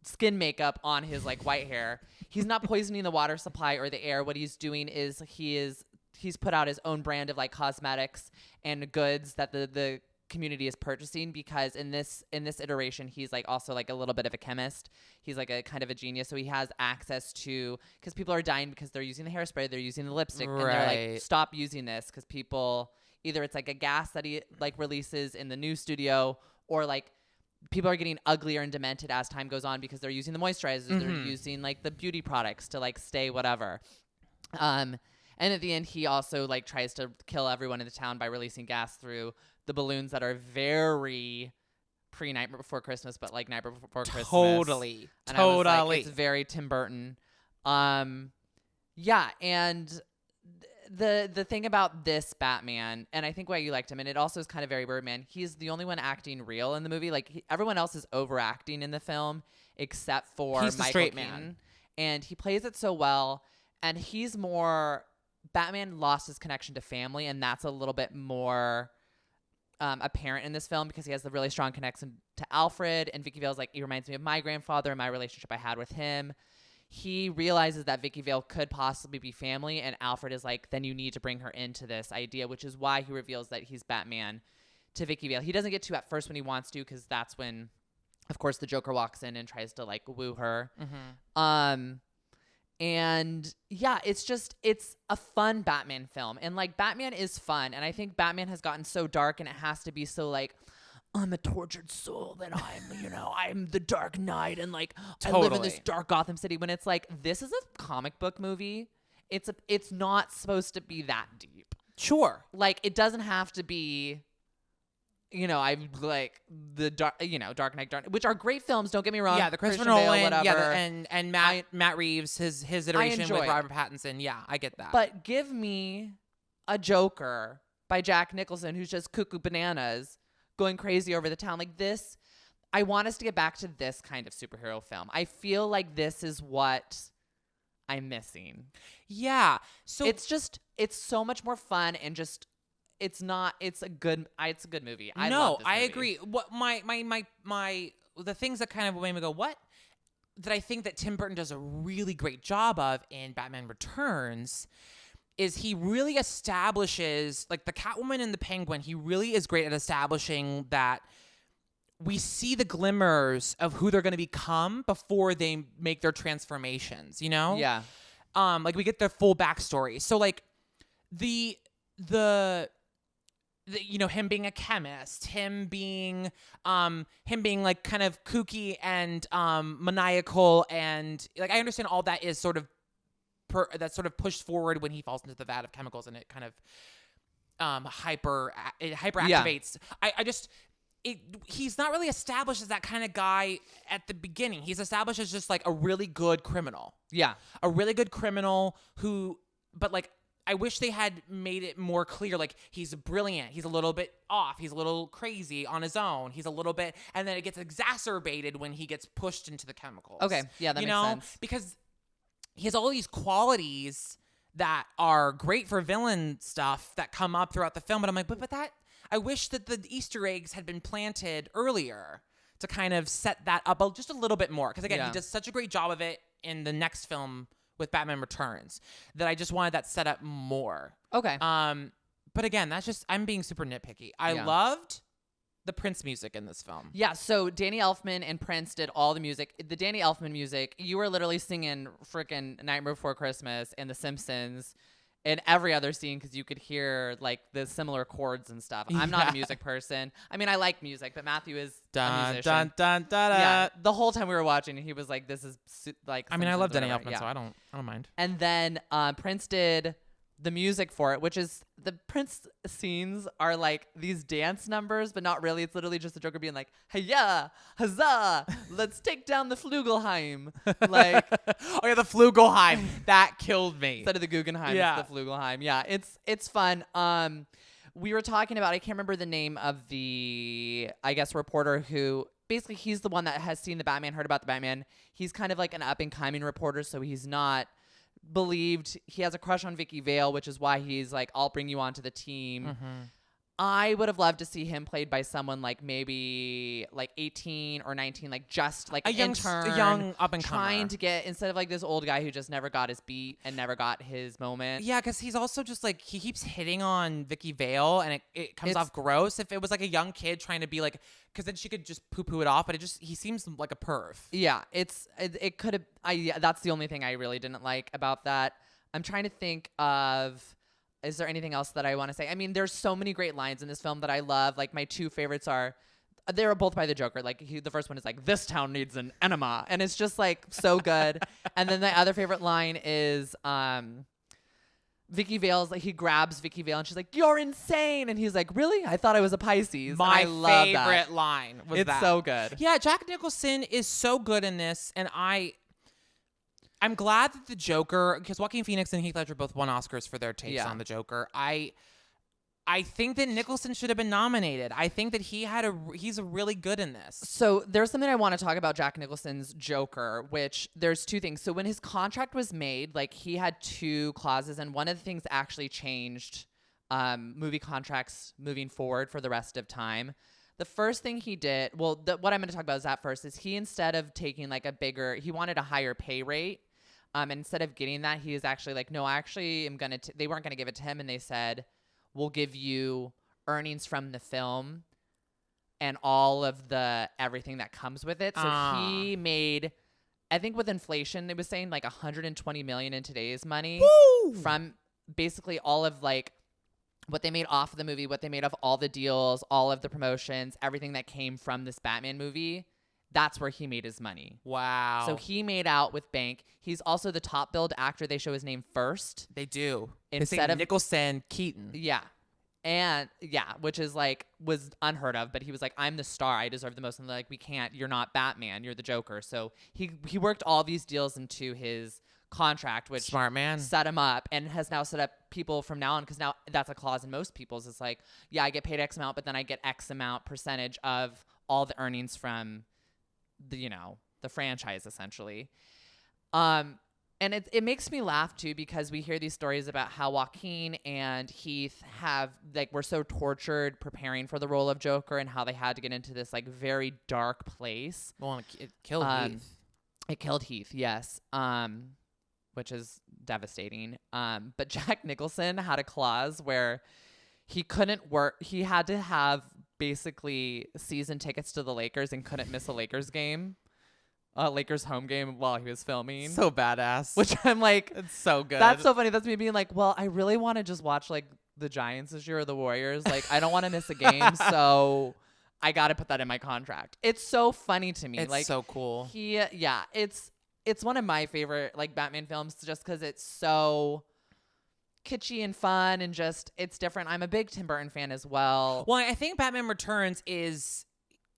skin makeup on his like white hair. He's not poisoning the water supply or the air. What he's doing is he's put out his own brand of like cosmetics and goods that the community is purchasing, because in this iteration he's like also like a little bit of a chemist. He's like a kind of a genius, so he has access to, because people are dying because they're using the hairspray, they're using the lipstick, and they're like, stop using this, because people either it's like a gas that he like releases in the new studio, or like people are getting uglier and demented as time goes on because they're using the moisturizers, they're using like the beauty products to like stay whatever. And at the end, he also like tries to kill everyone in the town by releasing gas through the balloons that are very pre-Nightmare Before Christmas, but like Nightmare Before Christmas. Totally. And I was like, it's very Tim Burton. Yeah, and the thing about this Batman, and I think why you liked him, and it also is kind of very Birdman, he's the only one acting real in the movie. Like everyone else is overacting in the film except for he's the Michael straight Keaton. man. And he plays it so well, and he's more Batman lost his connection to family, and that's a little bit more apparent in this film because he has the really strong connection to Alfred, and Vicky Vale's like, he reminds me of my grandfather and my relationship I had with him. He realizes that Vicky Vale could possibly be family, and Alfred is like, then you need to bring her into this idea, which is why he reveals that he's Batman to Vicky Vale. He doesn't get to at first when he wants to, because that's when, of course, the Joker walks in and tries to like woo her. And yeah, it's a fun Batman film, and like Batman is fun, and I think Batman has gotten so dark, and it has to be so like, I'm a tortured soul, that I'm the Dark Knight, and like I live in this dark Gotham City, when it's like, this is a comic book movie. It's not supposed to be that deep. Sure. Like it doesn't have to be, I like the Dark Knight, which are great films, don't get me wrong. Yeah, the Christopher Christian Bale, Nolan, whatever. and Matt Reeves, his iteration with Robert Pattinson. Yeah, I get that. But give me a Joker by Jack Nicholson who's just cuckoo bananas, going crazy over the town. Like this, I want us to get back to this kind of superhero film. I feel like this is what I'm missing. Yeah. So it's so much more fun, and just it's a good movie. I love this I movie. agree. What the things that kind of made me go, what? That I think that Tim Burton does a really great job of in Batman Returns is he really establishes, like the Catwoman and the Penguin, he really is great at establishing that we see the glimmers of who they're going to become before they make their transformations, Yeah. Like we get their full backstory. So like the him being a chemist, him being like kind of kooky and maniacal, and like I understand all that is sort of that's sort of pushed forward when he falls into the vat of chemicals, and it kind of hyperactivates. He's not really established as that kind of guy at the beginning. He's established as just like a really good criminal. Yeah. A really good criminal but like, I wish they had made it more clear. Like, he's brilliant. He's a little bit off. He's a little crazy on his own. He's a little bit, and then it gets exacerbated when he gets pushed into the chemicals. Okay. Yeah, that makes sense. Because he has all these qualities that are great for villain stuff that come up throughout the film. But I'm like, but that, I wish that the Easter eggs had been planted earlier to kind of set that up just a little bit more. Because again, he does such a great job of it in the next film with Batman Returns that I just wanted that set up more. Okay. But again, that's just, I'm being super nitpicky. I loved the Prince music in this film. Yeah, so Danny Elfman and Prince did all the music. The Danny Elfman music, you were literally singing freaking Nightmare Before Christmas and The Simpsons in every other scene because you could hear like the similar chords and stuff. I'm not a music person. I mean, I like music, but Matthew is a musician. Dun, dun, dun, dun. Yeah, the whole time we were watching, he was like, "This is like." I mean, I love Danny whatever. Elfman, so I don't mind. And then Prince did the music for it, which is the Prince scenes are like these dance numbers, but not really. It's literally just the Joker being like, "Hiya, huzzah, let's take down the Flugelheim." Like, oh yeah, the Flugelheim that killed me. Instead of the Guggenheim, it's the Flugelheim. Yeah, it's fun. We were talking about, I can't remember the name of the, I guess, reporter who basically he's the one that has seen the Batman, heard about the Batman. He's kind of like an up and coming reporter, so he's not believed. He has a crush on Vicky Vale, which is why he's like, I'll bring you onto the team. Mm-hmm. I would have loved to see him played by someone like maybe like 18 or 19, like just like a young up and comer, trying to get, instead of like this old guy who just never got his beat and never got his moment. Yeah, because he's also just like, he keeps hitting on Vicky Vale, and it comes off gross. If it was like a young kid trying to be like, because then she could just poo-poo it off, but he seems like a perv. Yeah, it could have. That's the only thing I really didn't like about that. I'm trying to think of. Is there anything else that I want to say? I mean, there's so many great lines in this film that I love. Like, my two favorites are, they're both by the Joker. Like, the first one is like, "This town needs an enema." And it's just like so good. And then the other favorite line is Vicky Vale's like, he grabs Vicky Vale and she's like, "You're insane." And he's like, "Really? I thought I was a Pisces." My favorite that. Line was it's so good. Yeah, Jack Nicholson is so good in this. And I'm glad that the Joker, because Joaquin Phoenix and Heath Ledger both won Oscars for their takes on the Joker. I think that Nicholson should have been nominated. I think that he's really good in this. So there's something I want to talk about Jack Nicholson's Joker, which there's two things. So when his contract was made, like he had two clauses, and one of the things actually changed movie contracts moving forward for the rest of time. The first thing he did, what I'm going to talk about is that first, is he, instead of taking like he wanted a higher pay rate. And instead of getting that, he is actually like, no, I actually am going to, they weren't going to give it to him. And they said, we'll give you earnings from the film and all of the, everything that comes with it. So he made, I think with inflation, it was saying like 120 million in today's money. Woo! From basically all of like what they made off of the movie, what they made of all the deals, all of the promotions, everything that came from this Batman movie. That's where he made his money. Wow. So he made out with bank. He's also the top billed actor. They show his name first. They do. Instead of Nicholson, Keaton. Yeah. And yeah, which is like, was unheard of, but he was like, "I'm the star. I deserve the most." And they're like, "We can't. You're not Batman. You're the Joker." So he worked all these deals into his contract, which smart man set him up, and has now set up people from now on, because now that's a clause in most people's. It's like, yeah, I get paid X amount, but then I get X amount percentage of all the earnings from the franchise, essentially. And it makes me laugh too, because we hear these stories about how Joaquin and Heath were so tortured preparing for the role of Joker, and how they had to get into this like very dark place. Well, it killed Heath. It killed Heath, yes. Which is devastating. But Jack Nicholson had a clause where he couldn't work. He had to have basically season tickets to the Lakers and couldn't miss a Lakers game. Lakers home game while he was filming. So badass. Which I'm like, it's so good. That's so funny. That's me being like, well, I really want to just watch like the Giants this year or the Warriors. Like, I don't want to miss a game, so I got to put that in my contract. It's so funny to me. It's like, so cool. It's one of my favorite like Batman films, just because it's so kitschy and fun and just it's different. I'm a big Tim Burton fan as well. Well, I think Batman Returns is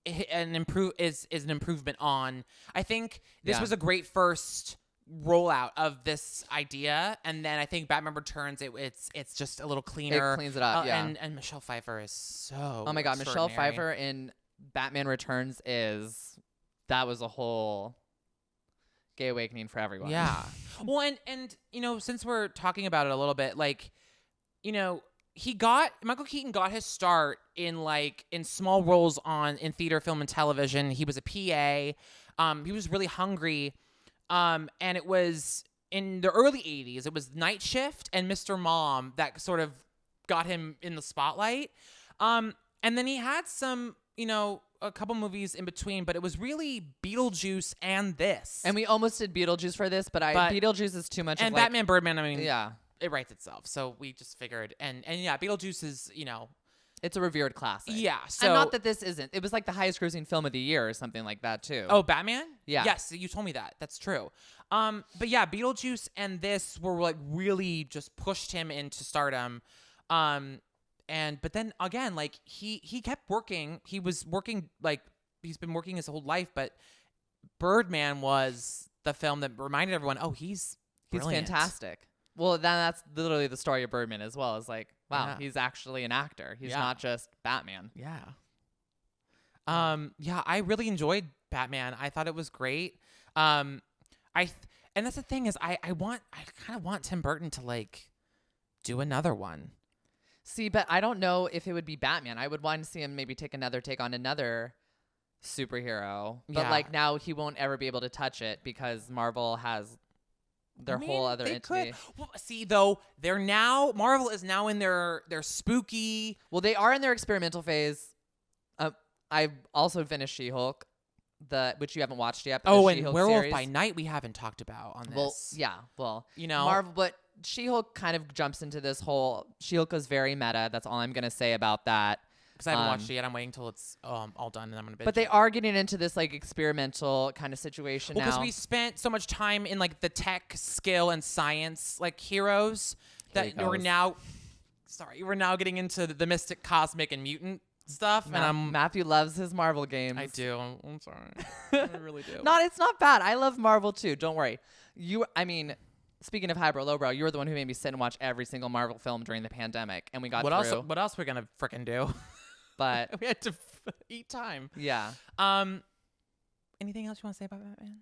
an improvement on. I think this was a great first rollout of this idea, and then I think Batman Returns it's just a little cleaner. It cleans it up, yeah. And Michelle Pfeiffer is so Oh my God, Michelle extraordinary. Pfeiffer in Batman Returns that was a whole gay awakening for everyone. Yeah. Well, and since we're talking about it a little bit, like, Michael Keaton got his start in small roles in theater, film, and television. He was a PA. He was really hungry. And it was in the early 80s. It was Night Shift and Mr. Mom that sort of got him in the spotlight. And then he had some, a couple movies in between, but it was really Beetlejuice and this. And we almost did Beetlejuice for this, but Beetlejuice is too much. And Batman Birdman, I mean, yeah, it writes itself. So we just figured, and yeah, Beetlejuice is, it's a revered classic. Yeah. So and not that this isn't. It was like the highest grossing film of the year or something like that too. Oh, Batman? Yeah. Yes, you told me that. That's true. But yeah, Beetlejuice and this were really just pushed him into stardom. But then again, he kept working. He was working he's been working his whole life, but Birdman was the film that reminded everyone, oh, he's brilliant. Fantastic. Well, that's literally the story of Birdman as well. It's like, wow, Yeah. he's actually an actor. He's not just Batman. Yeah. Yeah, I really enjoyed Batman. I thought it was great. And that's the thing is I kind of want Tim Burton to do another one. See, but I don't know if it would be Batman. I would want to see him maybe take on another superhero. But now he won't ever be able to touch it because Marvel has their whole other entity. Well, see, though, Marvel is now in their spooky. Well, they are in their experimental phase. I also finished She-Hulk, which you haven't watched yet. Oh, and and Werewolf series. by Night we haven't talked about on this. Well, yeah. Well, Marvel, but She-Hulk kind of jumps into this whole. She-Hulk is very meta. That's all I'm gonna say about that. Because I haven't watched it yet. I'm waiting till it's all done, and I'm gonna binge But they it. are getting into this experimental kind of situation now. Because we spent so much time in the tech, skill, and science heroes that we're now getting into the mystic, cosmic, and mutant stuff. And Matthew loves his Marvel games. I do. I'm sorry. I really do. It's not bad. I love Marvel too. Don't worry. Speaking of highbrow, lowbrow, you were the one who made me sit and watch every single Marvel film during the pandemic, and we got through. What else we're gonna frickin' do? But we had to eat time. Yeah. Anything else you want to say about Batman?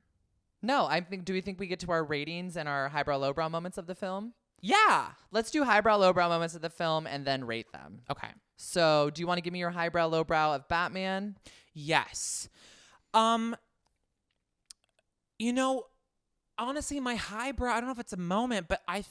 No, do we think we get to our ratings and our highbrow, lowbrow moments of the film? Yeah. Let's do highbrow, lowbrow moments of the film and then rate them. Okay. So, do you want to give me your highbrow, lowbrow of Batman? Yes. Honestly, my highbrow, I don't know if it's a moment, but I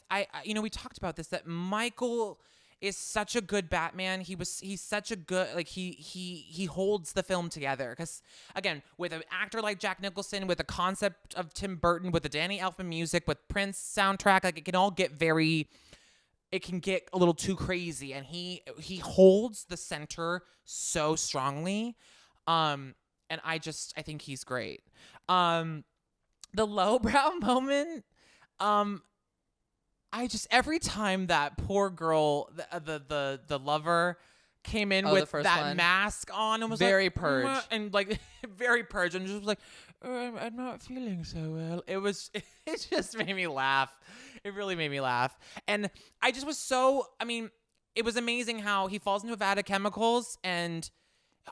we talked about this, that Michael is such a good Batman. He's such a good, he holds the film together. Because, again, with an actor like Jack Nicholson, with a concept of Tim Burton, with the Danny Elfman music, with Prince soundtrack, it can all get it can get a little too crazy. And he holds the center so strongly. And I think he's great. The lowbrow moment, every time that poor girl, the lover, came in with that one. Mask on and was very purge and very purge and just was I'm not feeling so well. It just made me laugh. It really made me laugh, and I just was it was amazing how he falls into a vat of chemicals and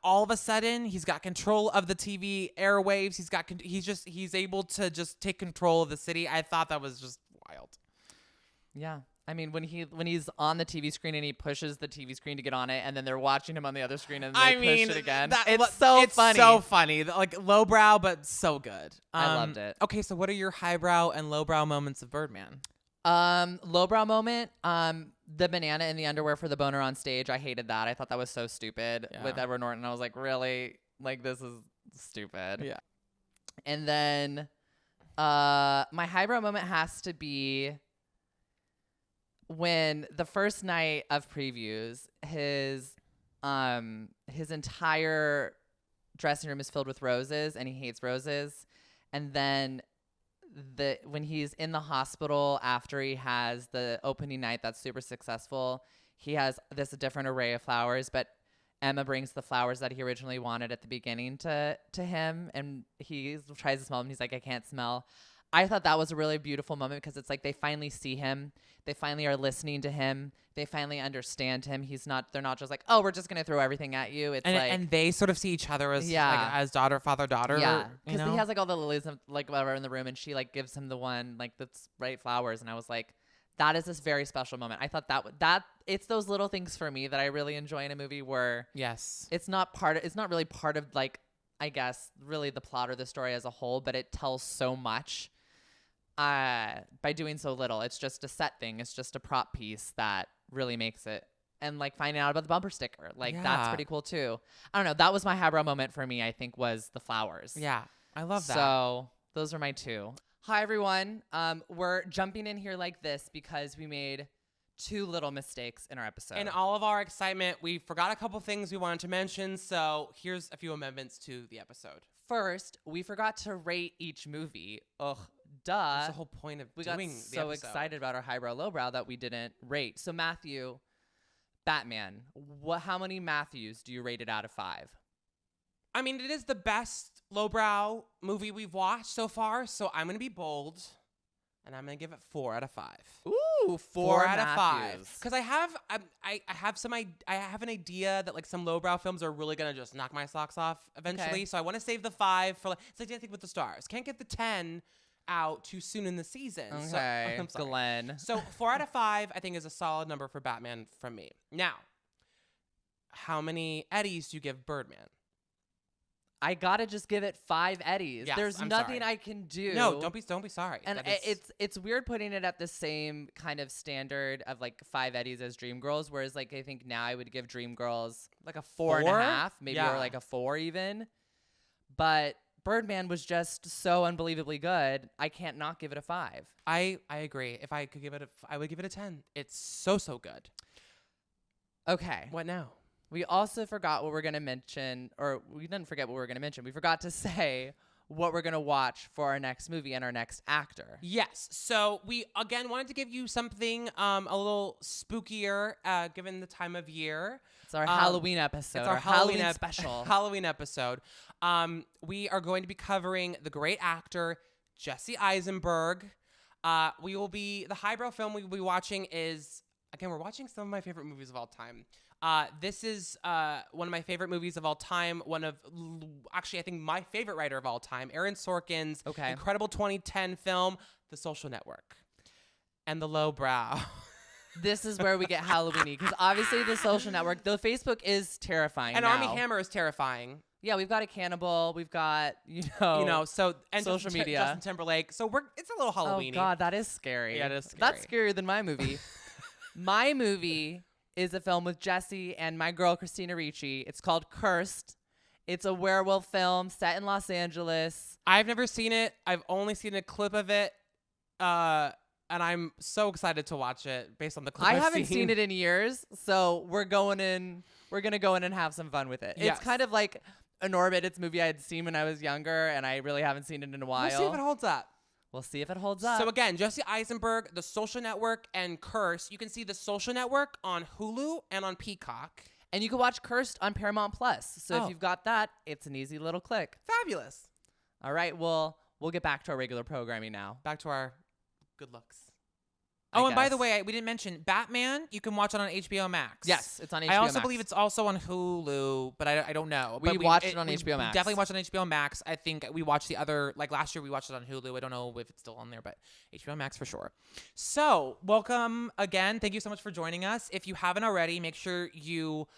all of a sudden he's got control of the TV airwaves. He's able to just take control of the city. I thought that was just wild. Yeah. I mean, when he's on the TV screen and he pushes the TV screen to get on it, and then they're watching him on the other screen and they push it again. It's so funny. So funny. Lowbrow, but so good. I loved it. Okay, so what are your highbrow and lowbrow moments of Birdman? Lowbrow moment, the banana in the underwear for the boner on stage. I hated that. I thought that was so stupid with Edward Norton. I was like, really? This is stupid. Yeah. And then my highbrow moment has to be when the first night of previews, his entire dressing room is filled with roses and he hates roses. And then when he's in the hospital after he has the opening night that's super successful, he has this different array of flowers, but Emma brings the flowers that he originally wanted at the beginning to him, and he tries to smell them. He's like, I can't smell. I thought that was a really beautiful moment because it's like they finally see him. They finally are listening to him. They finally understand him. They're not just like, oh, we're just going to throw everything at you. It's and they sort of see each other as as daughter, father, daughter. Yeah. Because he has like all the lilies like whatever in the room, and she like gives him the one like that's right flowers. And I was like, that is this very special moment. I thought that it's those little things for me that I really enjoy in a movie where it's not really part of like, I guess, really the plot or the story as a whole, but it tells so much by doing so little. It's just a set thing. It's just a prop piece that really makes it. And like finding out about the bumper sticker, like that's pretty cool too. I don't know. That was my highbrow moment for me, I think, was the flowers. Yeah, I love that. So those are my two. Hi, everyone. We're jumping in here like this because we made two little mistakes in our episode. In all of our excitement, we forgot a couple things we wanted to mention. So here's a few amendments to the episode. First, we forgot to rate each movie. Ugh, duh. That's the whole point of doing the episode. We got so excited about our highbrow, lowbrow that we didn't rate. So Matthew, Batman, how many Matthews do you rate it out of 5? I mean, it is the best lowbrow movie we've watched so far, so I'm going to be bold, and I'm going to give it 4 out of 5. Ooh, 4 out of 5. Because I have an idea that like some lowbrow films are really going to just knock my socks off eventually, Okay. so I want to save the 5 for it's like Dancing with the Stars. Can't get the 10 out too soon in the season. Okay, So, I'm sorry. Glenn. So 4 out of 5, I think, is a solid number for Batman from me. Now, how many Eddies do you give Birdman? I gotta just give it 5 Eddies. Yes, There's I'm nothing sorry. I can do. No, don't be sorry. And it's weird putting it at the same kind of standard of like 5 Eddies as Dreamgirls, whereas like I think now I would give Dreamgirls like a 4.5, maybe, Yeah. or like a 4 even. But Birdman was just so unbelievably good. I can't not give it a 5. I agree. If I could give it I would give it a 10. It's so good. Okay. What now? We also forgot what we're going to mention, or we didn't forget what we were going to mention. We forgot to say what we're going to watch for our next movie and our next actor. Yes. So we, again, wanted to give you something a little spookier given the time of year. It's our Halloween episode. It's our Halloween special. Halloween episode. We are going to be covering the great actor, Jesse Eisenberg. The highbrow film we will be watching is, again, we're watching some of my favorite movies of all time. This is one of my favorite movies of all time. Actually, I think my favorite writer of all time, Aaron Sorkin's incredible 2010 film, The Social Network. And the lowbrow. This is where we get Halloween-y, because obviously The Social Network, though Facebook is terrifying And now. Armie Hammer is terrifying. Yeah, we've got a cannibal. We've got, and social media. Justin Timberlake. So it's a little Halloween-y. Oh, God, that is scary. Yeah, it is scary. That's scarier than my movie. My movie is a film with Jesse and my girl, Christina Ricci. It's called Cursed. It's a werewolf film set in Los Angeles. I've never seen it. I've only seen a clip of it. And I'm so excited to watch it based on the clip I I've haven't seen it in years, so we're going to go in and have some fun with it. Yes. It's kind of like an Orbit. It's a movie I had seen when I was younger, and I really haven't seen it in a while. We'll see if it holds up. We'll see if it holds up. So again, Jesse Eisenberg, The Social Network, and Curse. You can see The Social Network on Hulu and on Peacock. And you can watch Cursed on Paramount Plus. So if you've got that, it's an easy little click. Fabulous. All right, well, we'll get back to our regular programming now. Back to our good looks. I And by guess. the way, we didn't mention Batman. You can watch it on HBO Max. Yes, it's on HBO I also Max. believe it's also on Hulu, but I don't know. We But watched it on HBO Max. Definitely watched it on HBO Max. I think we watched the other, like last year we watched it on Hulu. I don't know if it's still on there, but HBO Max for sure. So welcome again. Thank you so much for joining us. If you haven't already, make sure you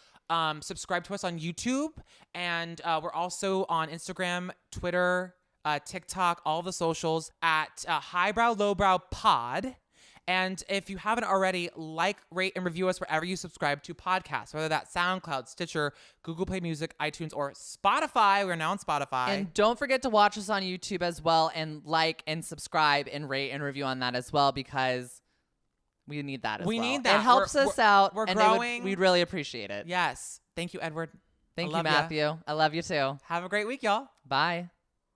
subscribe to us on YouTube. And we're also on Instagram, Twitter, TikTok, all the socials at Highbrow Lowbrow Pod. And if you haven't already, rate, and review us wherever you subscribe to podcasts, whether that's SoundCloud, Stitcher, Google Play Music, iTunes, or Spotify. We're now on Spotify. And don't forget to watch us on YouTube as well, and like and subscribe and rate and review on that as well, because we need that as well. We need that. It helps us out. We're and growing. We'd really appreciate it. Yes. Thank you, Edward. Thank I you, love ya. Matthew. I love you too. Have a great week, y'all. Bye.